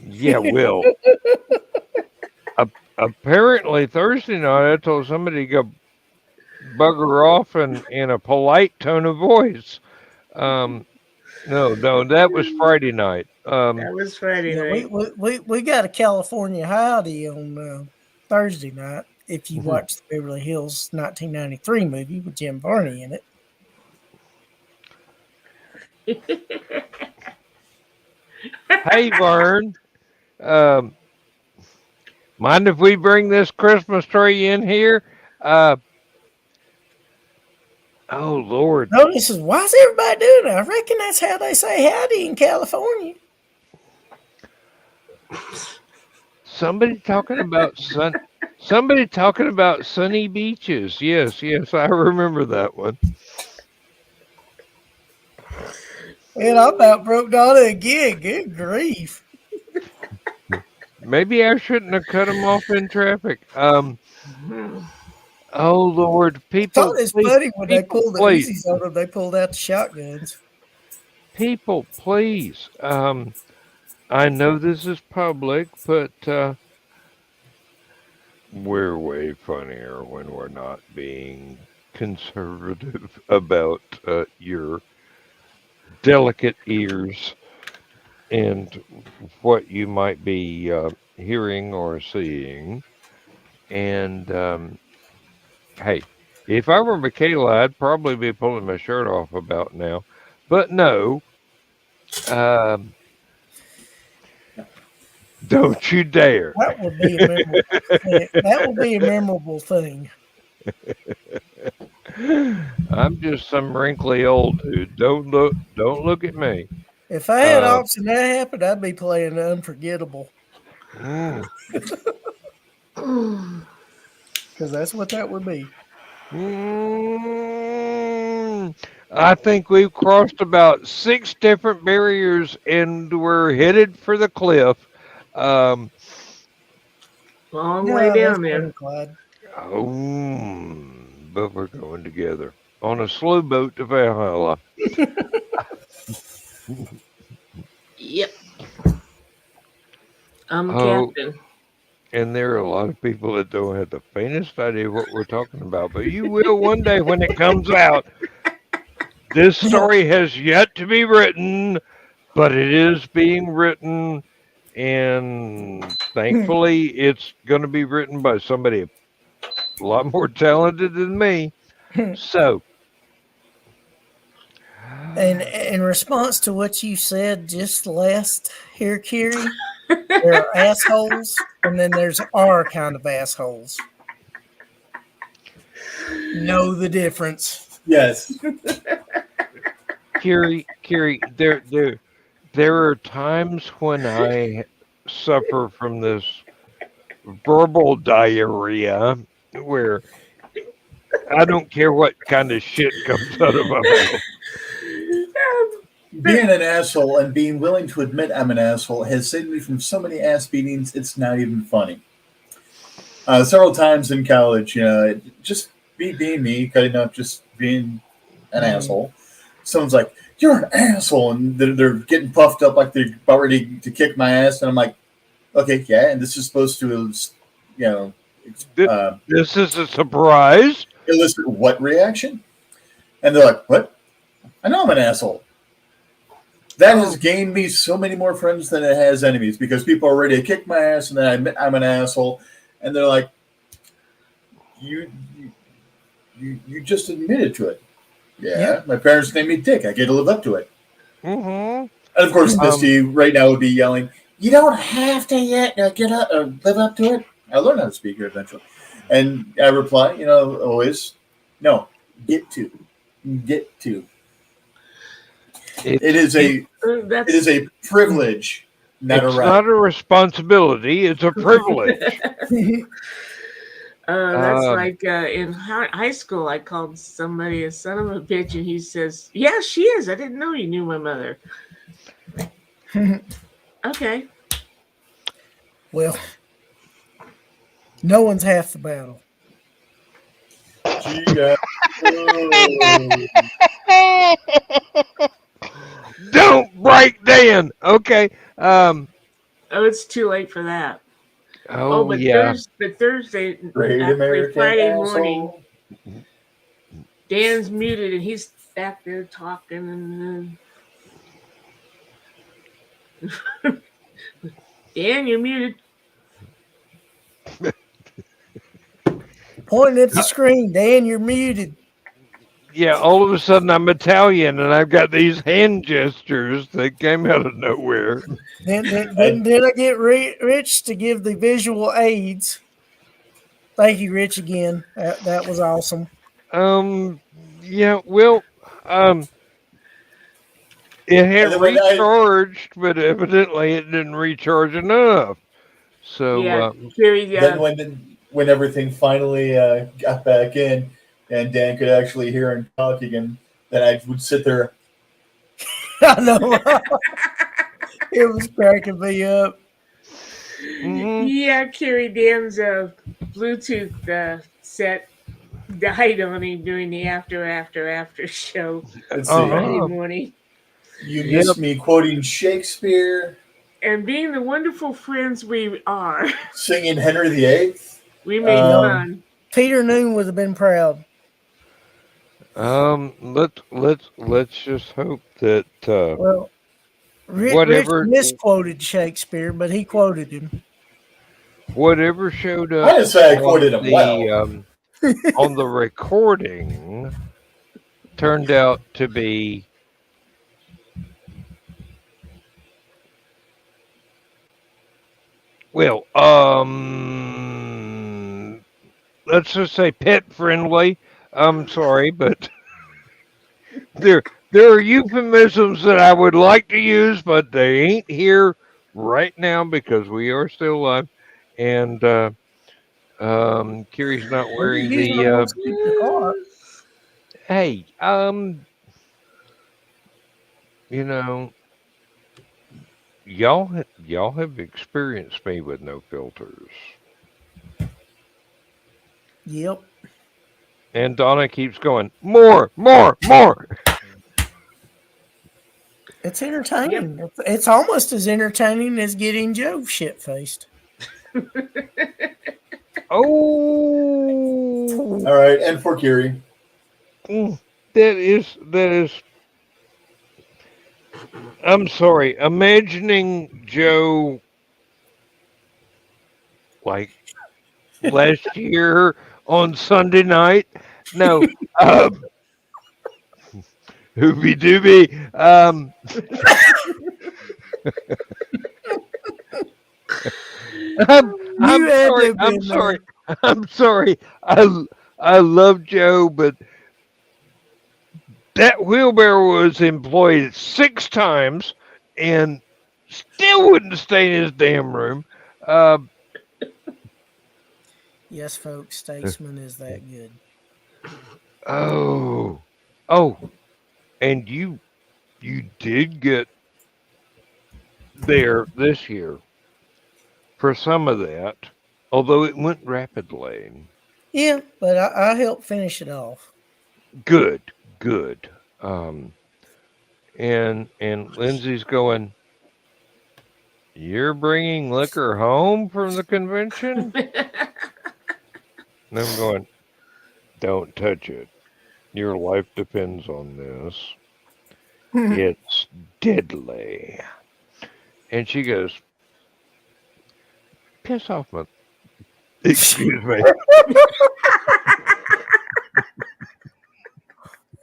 yeah, Will. Apparently Thursday night I told somebody to go bugger off in a polite tone of voice. Um, No, that was Friday night. That was Friday Yeah, night. we got a California howdy on Thursday night. If you watch the Beverly Hills 1993 movie with Jim Varney in it. Hey, Vern. Um, mind if we bring this Christmas tree in here? Oh Lord. Notice is why's everybody doing it? I reckon that's how they say howdy in California. Somebody talking about sunny beaches. Yes, I remember that one. And I about broke Donna again. Good grief. Maybe I shouldn't have cut him off in traffic. Oh Lord, I thought it's funny when they pulled the please, Uzis on them, they pulled out the shotguns. people, please. I know this is public, but we're way funnier when we're not being conservative about your delicate ears and what you might be hearing or seeing. And hey, if I were Michaela, I'd probably be pulling my shirt off about now. But no, um, don't you dare. That would be a memorable thing. That would be a memorable thing. I'm just some wrinkly old dude. Don't look at me. If I had ops and that happened, I'd be playing the unforgettable. Mm, Because that's what that would be. I think we've crossed about 6 different barriers and we're headed for the cliff. Long way down there. Oh, but we're going together on a slow boat to Valhalla. Yep. I'm Oh, captain. and there are a lot of people that don't have the faintest idea what we're talking about, but you will one day when it comes out. This story has yet to be written, but it is being written, and thankfully it's going to be written by somebody a lot more talented than me. So, And in response to what you said just last here, Kiri, there are assholes, and then there's our kind of assholes. Know the difference. Yes. Kiri, there are times when I suffer from this verbal diarrhea where I don't care what kind of shit comes out of my mouth. Being an asshole and being willing to admit I'm an asshole has saved me from so many ass beatings, it's not even funny. Several times in college, just being me, cutting up, just being an asshole. Someone's like, "You're an asshole," and they're getting puffed up like they're about ready to kick my ass, and I'm like, "Okay, yeah," and this is supposed to, This is a surprise. elicit what reaction? And they're like, "What? I know I'm an asshole." That has gained me so many more friends than it has enemies because people are ready to kick my ass, and then I admit I'm an asshole, and they're like, "You just admitted to it." Yeah, my parents named me Dick. I get to live up to it. Mm-hmm. And of course, Misty right now would be yelling, "You don't have to yet get up or live up to it." I learned how to speak here eventually, and I reply, always, "No, get to. It is a privilege, not a It's right." not a responsibility. It's a privilege. That's like in high school, I called somebody a son of a bitch, and he says, "Yeah, she is. I didn't know you knew my mother." Okay. Well, no one's half the battle. Don't break Dan. Okay. Oh, it's too late for that. But yeah. Thursday, Great actually American Friday asshole. morning, Dan's muted and he's back there talking, and Dan, you're muted. Pointing at the screen, Dan, you're muted. Yeah, all of a sudden I'm Italian and I've got these hand gestures that came out of nowhere. Then I get Rich to give the visual aids. Thank you, Rich, again. That was awesome. Yeah, well, it had And then when I recharged, but evidently it didn't recharge enough. So, Yeah, Carrie. then Yeah, when everything finally got back in, and Dan could actually hear him talk again, then I would sit there. I know. It was cracking me up. mhm. yeah, Carrie. Dan's Bluetooth set died on him during the after show Let's see. Friday Uh-huh. morning. You Yep. missed me quoting Shakespeare, And being the wonderful friends we are, singing Henry VIII. we made Um, fun. Peter Noon would have been proud. Let's just hope that Well, Rich whatever misquoted Shakespeare, but he quoted him. whatever showed I up didn't say I quoted him well. on the recording turned out to be well, let's just say pet friendly. I'm sorry, but there are euphemisms that I would like to use, but they ain't here right now because we are still live, and Kiri's not Maybe wearing he's not the. going to keep the car. Hey, you know, y'all have experienced me with no filters, Yep. and Donna keeps going more, more, more. It's entertaining. It's almost as entertaining as getting Joe shit faced. Oh, All right, and for Kiri. that is. I'm sorry. Imagining Joe like last year on Sunday night. No, Hoopy Dooby. I'm You had to sorry. have I'm been sorry. I'm sorry. I love Joe, but that wheelbarrow was employed 6 times and still wouldn't stay in his damn room. Uh, Yes, folks, Statesman is that good. oh, and you did get there this year for some of that, although it went rapidly. Yeah, but I helped finish it off. Good, good. And Lindsay's going. You're bringing liquor home from the convention? And I'm going. Don't touch it. Your life depends on this. It's deadly. And she goes, piss off, my. Excuse me.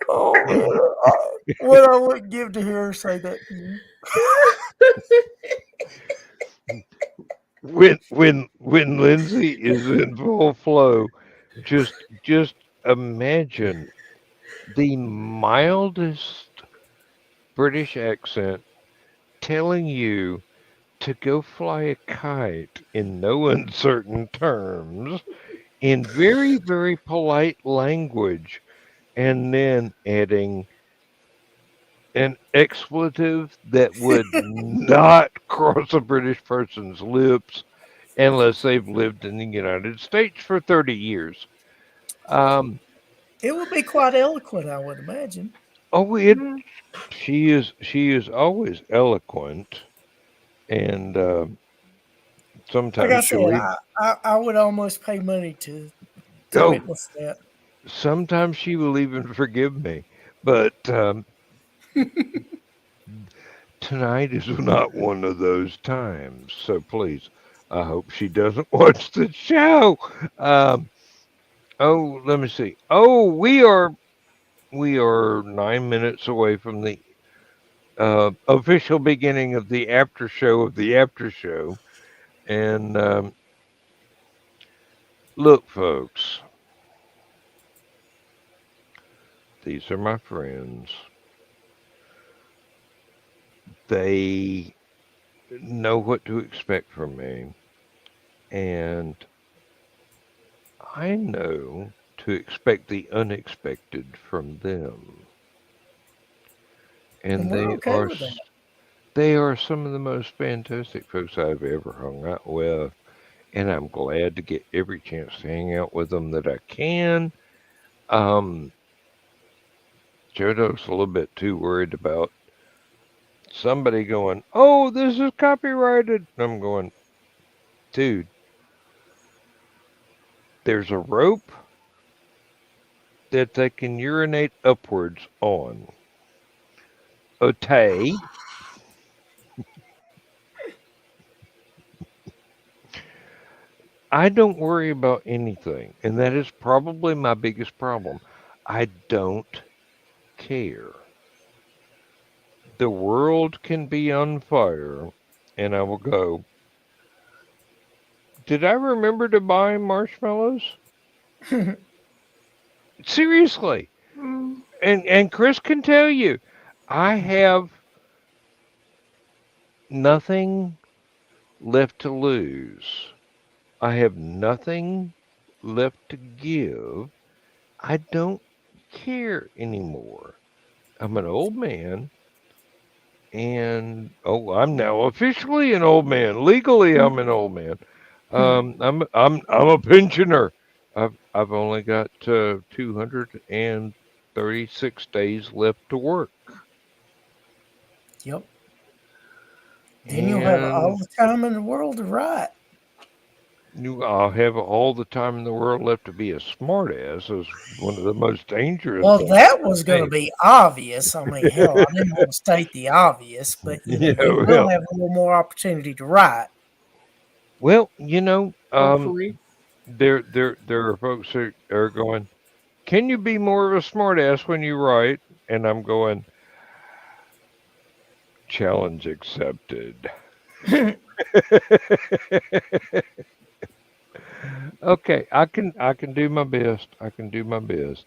Oh, what I wouldn't give to hear her say that to you. When Lindsay is in full flow, just imagine the mildest British accent telling you to go fly a kite in no uncertain terms in very, very polite language, and then adding an expletive that would not cross a British person's lips unless they've lived in the United States for 30 years. Um, It would be quite eloquent, I would imagine. oh, she is always eloquent, and Like I sometimes she'll said, even I would almost pay money to oh, witness that. sometimes she will even forgive me. But tonight is not one of those times. So please, I hope she doesn't watch the show. Um, oh, let me see. Oh, we are 9 minutes away from the official beginning of the after show of the after show. And look, folks, these are my friends. They know what to expect from me, and I know to expect the unexpected from them. And And we're they okay are with that. they are some of the most fantastic folks I've ever hung out with, and I'm glad to get every chance to hang out with them that I can. Um, Jodo's a little bit too worried about somebody going, "Oh, this is copyrighted." And I'm going, "Dude, there's a rope that they can urinate upwards on. Okay, I don't worry about anything, and that is probably my biggest problem. I don't care. The world can be on fire, and I will go, did I remember to buy marshmallows? Seriously. Mm. And Chris can tell you, I have nothing left to lose. I have nothing left to give. I don't care anymore. I'm an old man, and oh, I'm now officially an old man. Legally, I'm an old man. I'm a pensioner. I've only got 236 days left to work, Yep. Then you'll have all and the time in the world to write. I'll have all the time in the world left to be a smartass. Is one of the most dangerous Well, things that you was can going to be obvious. I mean, hell, I didn't want to state the obvious, but say. you Yeah, will well, have a little more opportunity to write. well, Hopefully. there are folks who are going, can you be more of a smartass when you write? And I'm going, challenge accepted. Okay, I can do my best. I can do my best.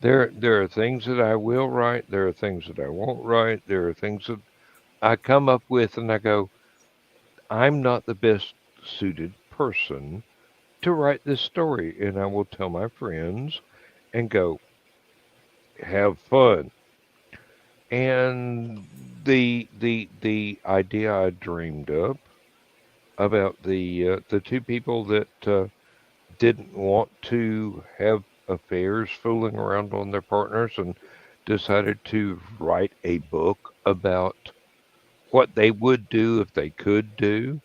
There are things that I will write. There are things that I won't write. There are things that I come up with and I go, I'm not the best suited person to write this story. And I will tell my friends and go, have fun. And the idea I dreamed up about the two people that didn't want to have affairs fooling around on their partners and decided to write a book about what they would do if they could do.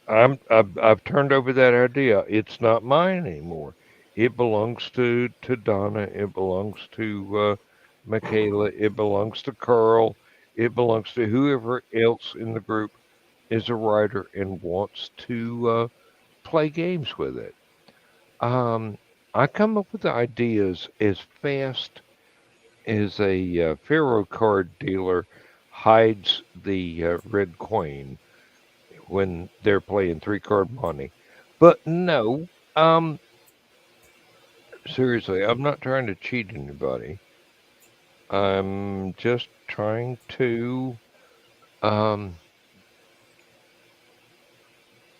I've turned over that idea. It's not mine anymore. It belongs to Donna. It belongs to Michaela. It belongs to Carl. It belongs to whoever else in the group is a writer and wants to play games with it. Um, I come up with ideas as fast as a Pharaoh card dealer hides the red coin when they're playing three card monte. But no, seriously, I'm not trying to cheat anybody. I'm just trying to um,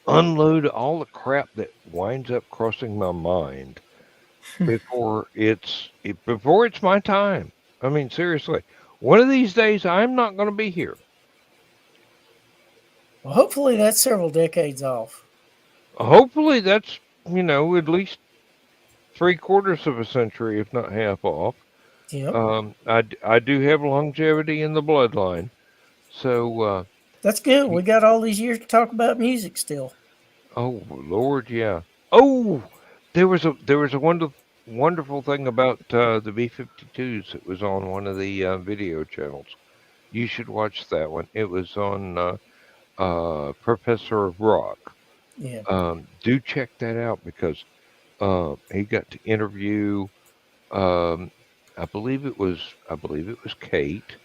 unload all the crap that winds up crossing my mind before it's my time. I mean, seriously, one of these days I'm not going to be here. Well, hopefully that's several decades off. Hopefully, that's at least 3/4 of a century, if not half off. Yep. I do have longevity in the bloodline, so That's good. y- We got all these years to talk about music still. oh Lord, yeah. Oh, there was a wonderful thing about the B-52s that was on one of the video channels. You should watch that one. It was on Professor of Rock. Yeah. Do check that out because he got to interview. Um, I believe it was Kate,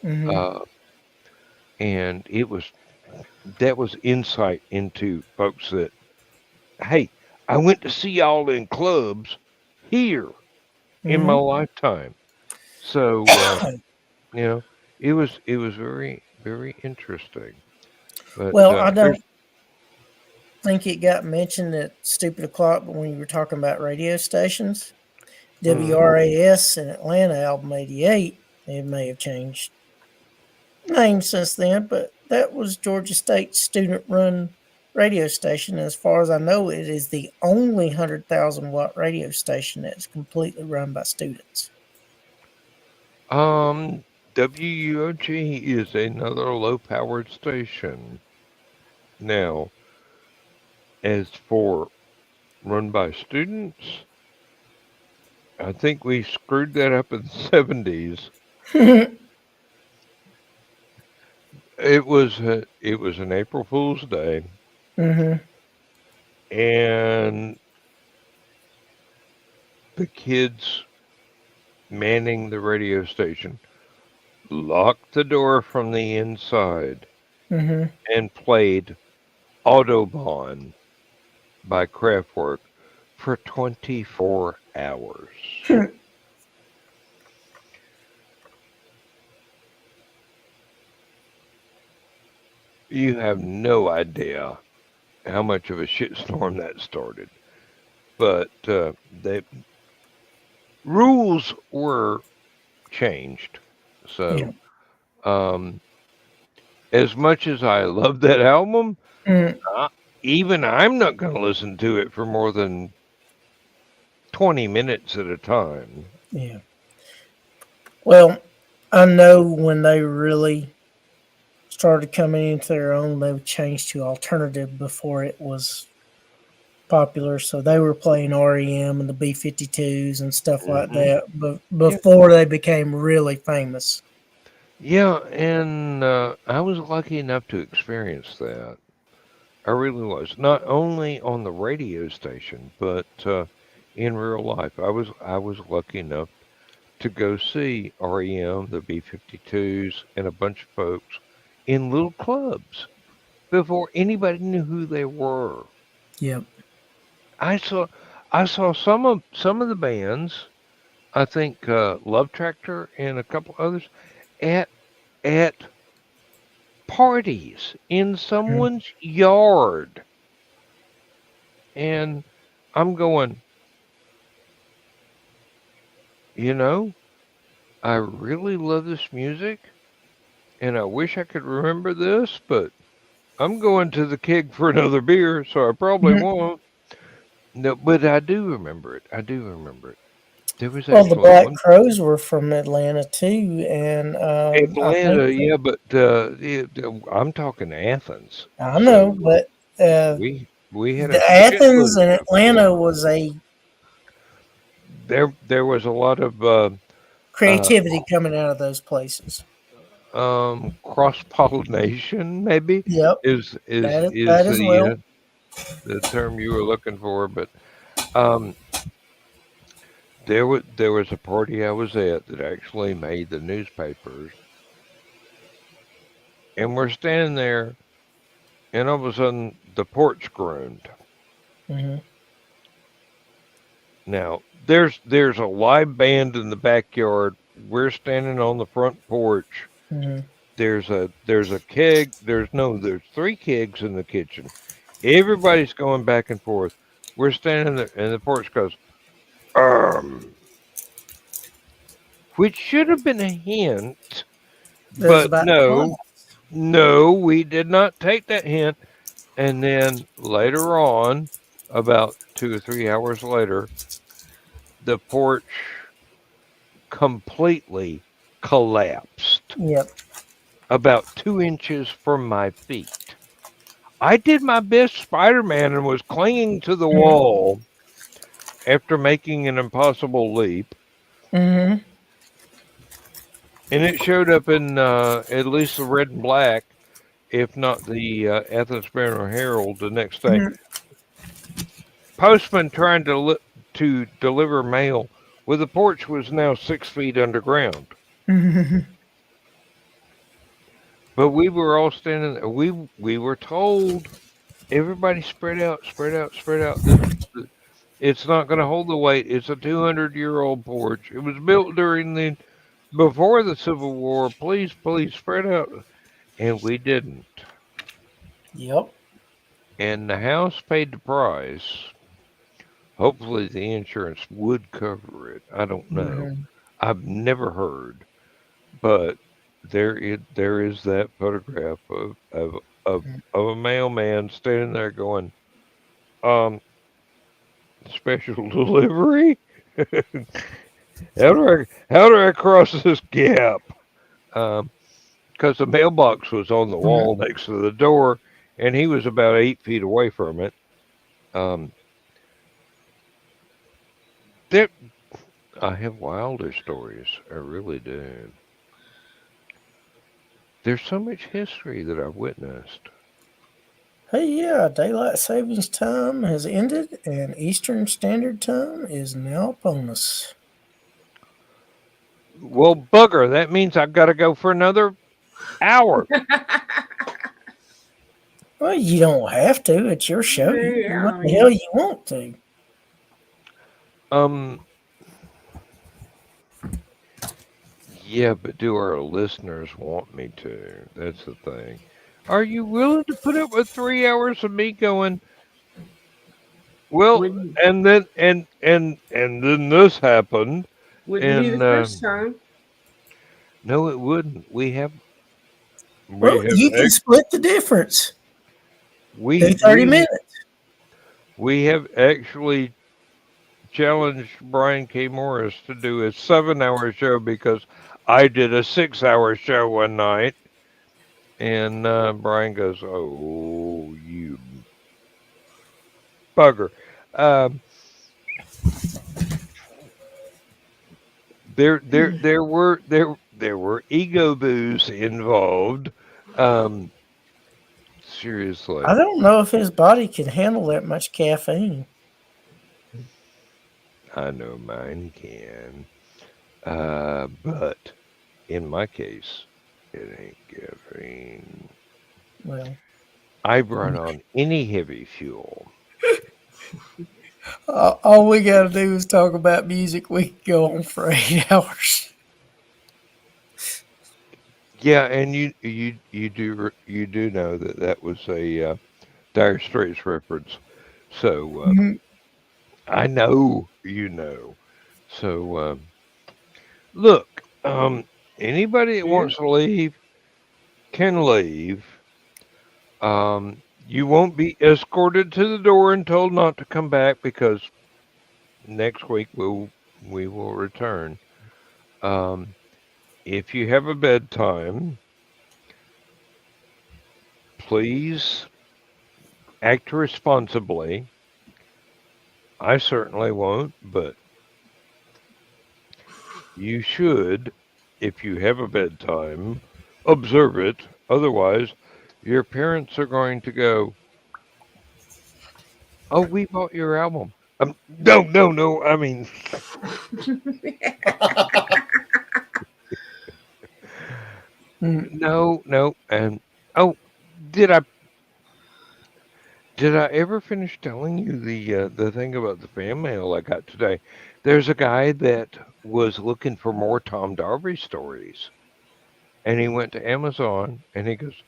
Hmm. uh, and that was insight into folks that, hey, I went to see y'all in clubs here in my Hmm. lifetime. So you know, it was very very interesting. But Well, I there's don't think it got mentioned at Stupid O'Clock, but when you were talking about radio stations, mm, WRAS in Atlanta, Album 88, it may have changed names since then, but that was Georgia State's student run radio station. As far as I know, it is the only 100,000 watt radio station that's completely run by students. um WUOG is another low powered station. Now, as for run by students, I think we screwed that up in the 70s. It was an April Fool's Day, Hmm. and the kids manning the radio station locked the door from the inside Hmm. and played Autobahn by Kraftwerk for 24 hours. You have no idea how much of a shitstorm that started. But the rules were changed. Yeah. So, um, as much as I love that album, Mm. uh, even I'm not going to listen to it for more than 20 minutes at a time. Yeah. Well, I know when they really started coming into their own, they changed to alternative before it was popular. So they were playing REM and the B-52s and stuff like Hmm. that, but Yeah. before they became really famous. Yeah, and I was lucky enough to experience that. I really was. Not only on the radio station, but in real life. I was lucky enough to go see REM, the B-52s, and a bunch of folks in little clubs before anybody knew who they were. Yep. I saw I saw some of the bands. I think Love Tractor and a couple others at at parties in Mm. someone's yard, and I'm going, you know, I really love this music, and I wish I could remember this, but I'm going to the keg for another beer, so I probably Mhm. won't. No, but I do remember it. I do remember it. There was Well, the actually Black one Crows were from Atlanta too, and I think Atlanta, yeah, but I'm talking Athens. I know, So but we had a the Athens shitload and of Atlanta was a there was a lot of uh, creativity coming out of those places. cross pollination, maybe Yep, is is that is as the well. the term you were looking for, but um, there was a party I was at that actually made the newspapers, and we're standing there, and all of a sudden the porch groaned. Hmm. Now there's a live band in the backyard. We're standing on the front porch. Hmm. There's a keg. There's three kegs in the kitchen. Everybody's going back and forth. We're standing there, and the porch goes, um, which should have been a hint, That was but about to climb. no, we did not take that hint. And then later on, about 2 or 3 hours later, the porch completely collapsed Yep. about 2 inches from my feet. I did my best Spider Man and was clinging to the wall after making an impossible leap. Hmm. And it showed up in at least the red and black, if not the Athens Banner Herald the next day. Mhm. Postman trying to deliver mail with the porch was now 6 feet underground. But we were all standing there. We were told everybody spread out, spread out, spread out. It's not going to hold the weight. It's a 200-year-old porch. It was built during the before the Civil War. Please, please spread out. And we didn't. Yep. And the house paid the price. Hopefully the insurance would cover it. I don't know. Mhm. I've never heard, but there is that photograph of a mailman standing there going, um, special delivery. How do I cross this gap? Because the mailbox was on the Mhm. wall next to the door, and he was about 8 feet away from it. Um, there, I have wilder stories. I really do. There's so much history that I've witnessed. Hey, yeah, daylight savings time has ended, and Eastern Standard Time is now upon us. Well, bugger, that means I've got to go for another hour. Well, you don't have to. It's your show. You can do Yeah, what I the hell mean, you want to. Um, yeah, but do our listeners want me to? That's the thing. Are you willing to put up with 3 hours of me going, well, wouldn't and then this happened, wouldn't be the and first time. no, it wouldn't. Well, We have you can ex- split the difference. Do we 30 we minutes. we have actually challenged Brian K. Morris to do a 7 hour show because I did a 6 hour show one night, and Brian goes, "Oh, you bugger." Um, there were ego boos involved. Um, I seriously, don't know if his body can handle that much caffeine. I know mine can. But in my case, it ain't caffeine. Well, I run on any heavy fuel. all we got to do is talk about music. We can go on for 8 hours. Yeah, and you do know that that was a Dire Straits reference. So Mhm. I know you know. So look, anybody that Yeah. wants to leave can leave. You won't be escorted to the door and told not to come back because next week we will return. Um, if you have a bedtime, please act responsibly. I certainly won't, but you should, if you have a bedtime, observe it. Otherwise, your parents are going to go, "Oh, we bought your album." No, no, no. I mean, Mm. no, no. And oh, did I did I ever finish telling you the thing about the fan mail I got today? There's a guy that was looking for more Tom Darby stories, and he went to Amazon and he goes,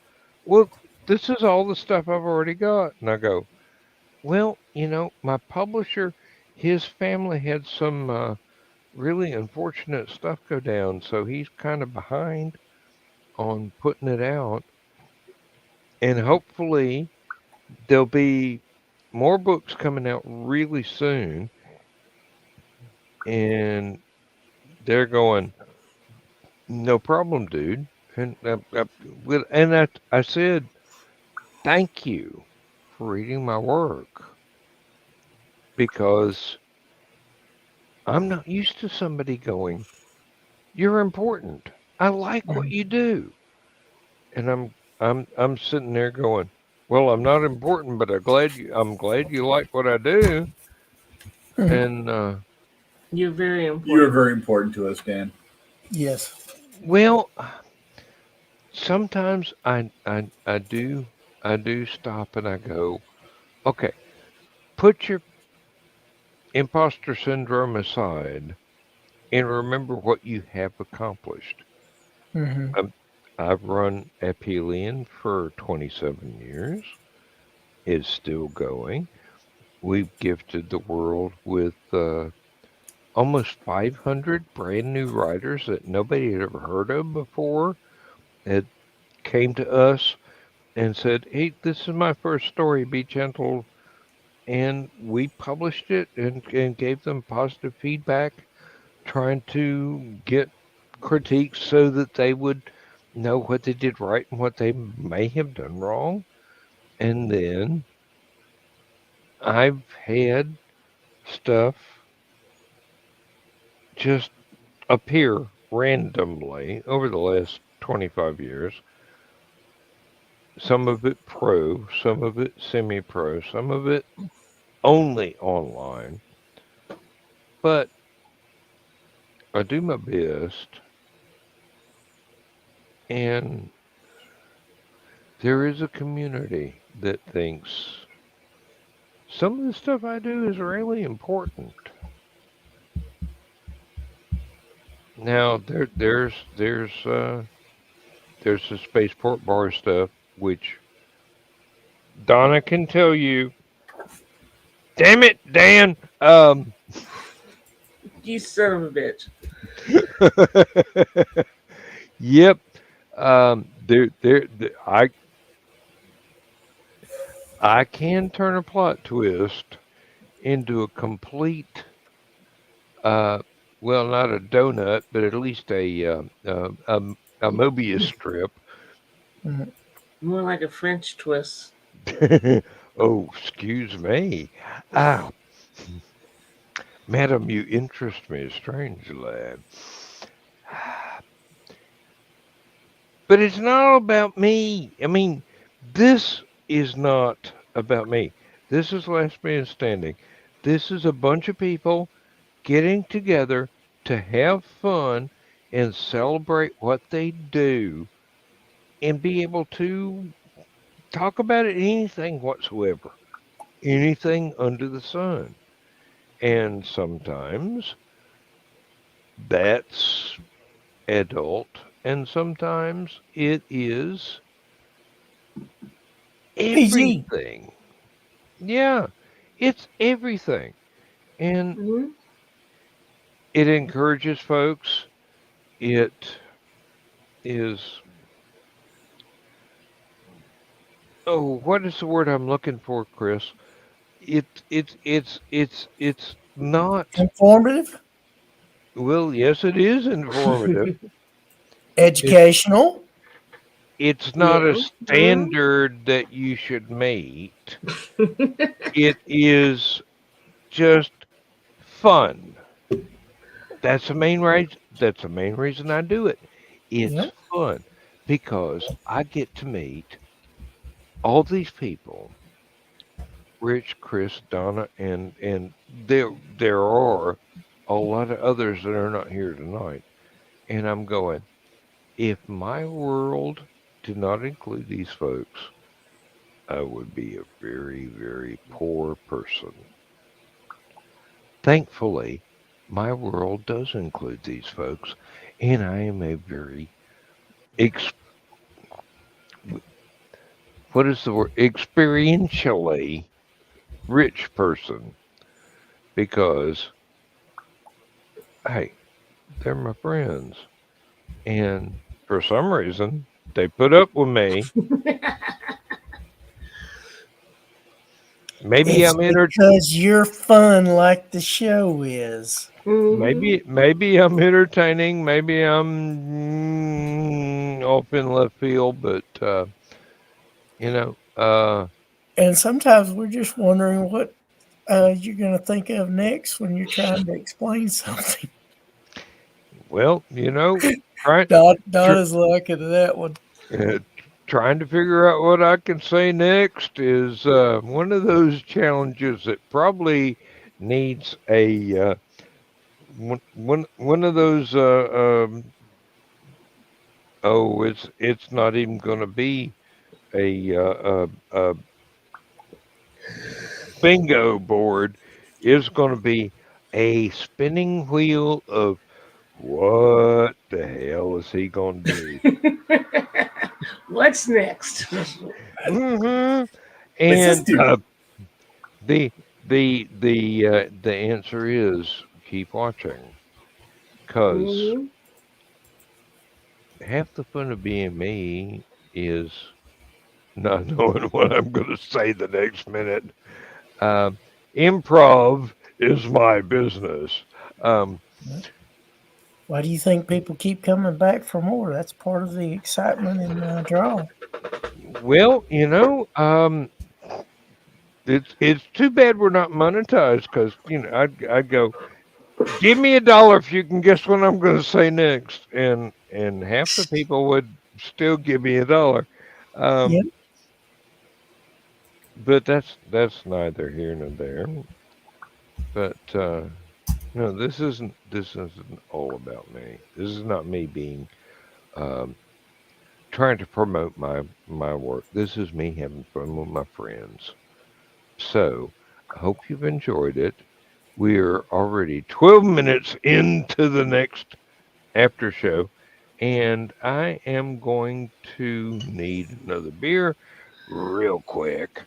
"Well, this is all the stuff I've already got." And I go, "Well, my publisher, his family had some really unfortunate stuff go down, so he's kind of behind on putting it out. And hopefully there'll be more books coming out really soon." And they're going, "No problem, dude." And I said, "Thank you for reading my work because I'm not used to somebody going, 'You're important.' I like what you do. And I'm sitting there going, well, I'm not important, but I'm glad you like what I do. And You're very You're important. very important to us, Dan. Yes. well, sometimes I do stop and I go, okay, put your imposter syndrome aside and remember what you have accomplished. Hmm. Um, I've run Aphelion for 27 years. It's still going. We've gifted the world with almost 500 brand new writers that nobody had ever heard of before that came to us and said, "Hey, this is my first story. Be gentle." And we published it and gave them positive feedback, trying to get critiques so that they would know what they did right and what they may have done wrong. And then I've had stuff just appear randomly over the last 25 years. Some of it pro, some of it semi pro, some of it only online. But I do my best, and there is a community that thinks some of the stuff I do is really important. Now there's the spaceport bar stuff, which Donna can tell you. Damn it, Dan. You son of a bitch. Yep. I can turn a plot twist into a complete, uh, well, not a donut, but at least a Mobius strip. Hmm. More like a French twist. Oh, excuse me. Ah, madam, you interest me strangely. But it's not all about me. I mean, this is not about me. This is Last Man Standing. This is a bunch of people getting together to have fun and celebrate what they do and be able to talk about it, anything whatsoever, anything under the sun. And sometimes that's adult, and sometimes it is PG. everything. Yeah, it's everything. And Hmm. it encourages folks. It is, oh, what is the word I'm looking for, Chris? It's not, Informative. well, yes, it is informative. It's Educational. it's not a Yeah. Hmm. standard that you should meet. It is just fun. That's the main reason I do it. It's Yep. fun because I get to meet all these people, Rich, Chris, Donna, and there are a lot of others that are not here tonight. And I'm going, if my world did not include these folks, I would be a very, very poor person. Thankfully, my world does include these folks, and I am a very ex- what is the word? Experientially rich person because hey, they're my friends, and for some reason they put up with me. Maybe It's I'm enter- because you're fun, like the show is. Hmm. maybe I'm entertaining. Maybe I'm off in left field, but you know, And sometimes we're just wondering what you're going to think of next when you're trying to explain something. well, you know. Right? Donna's looking at that one. Trying to figure out what I can say next is one of those challenges that probably needs a one of those. Oh, it's not even going to be a bingo board. It's going to be a spinning wheel of what the hell is he going to do? What's next? Mm-hmm. What's this And do? the answer is keep watching, because Mhm. half the fun of being me is not knowing what I'm going to say the next minute. Improv is my business. Why do you think people keep coming back for more? That's part of the excitement and draw. Well, it's too bad we're not monetized, because I'd go, give me $1 if you can guess what I'm going to say next, and half the people would still give me $1. Yep. But that's neither here nor there. But no, this isn't all about me. This is not me being trying to promote my work. This is me having fun with my friends. So I hope you've enjoyed it. We're already 12 minutes into the next after show, and I am going to need another beer real quick.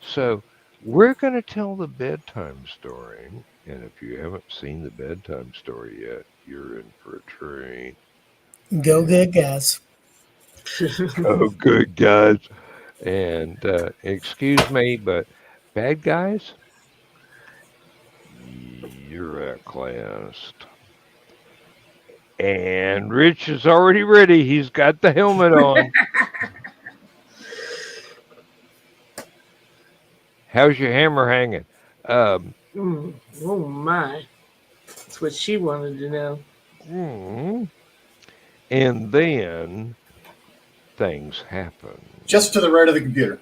So we're going to tell the bedtime story. And if you haven't seen the bedtime story yet, you're in for a treat. Go good, guys. Oh, good guys. And excuse me, but bad guys, you're outclassed. And Rich is already ready. He's got the helmet on. How's your hammer hanging? Oh my. That's what she wanted to know. And then things happen. Just to the right of the computer.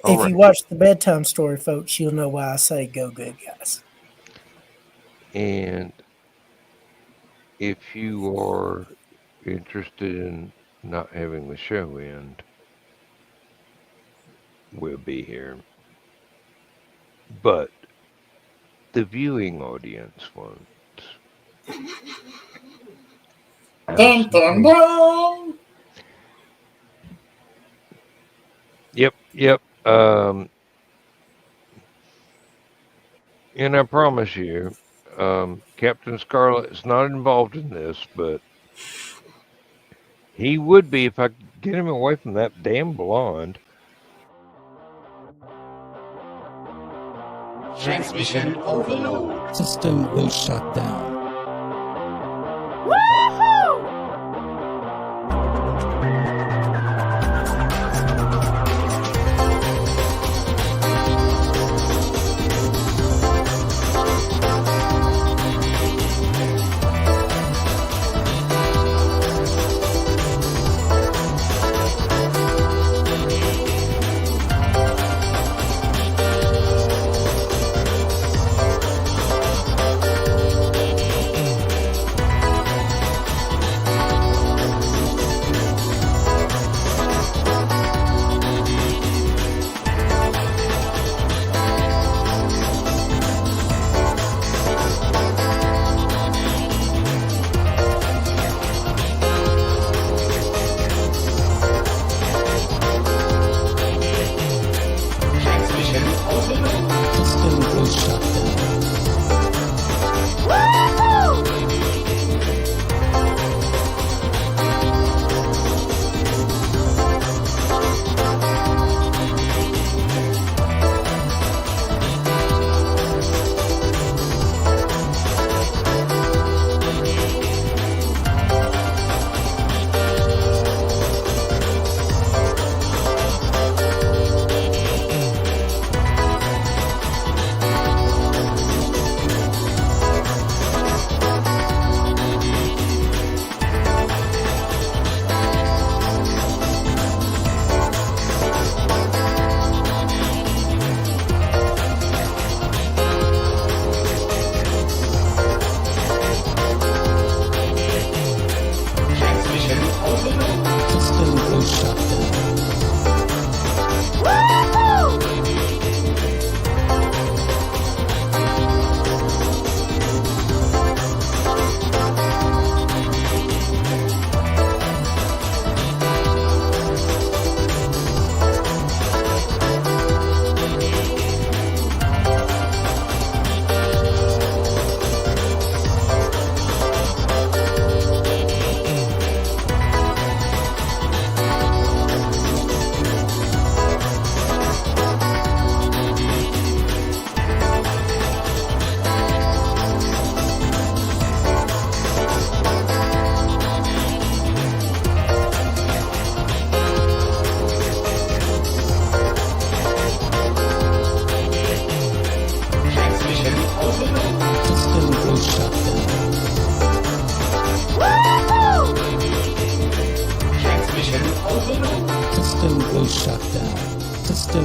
If you watch the bedtime story, folks, you'll know why I say go good, guys. And if you are interested in not having the show end, we'll be here. But the viewing audience won't. Dun, dun, dun. Yep. And I promise you, Captain Scarlet is not involved in this, but he would be if I could get him away from that damn blonde. Transmission overload. System will shut down.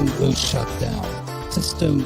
System will shut down. System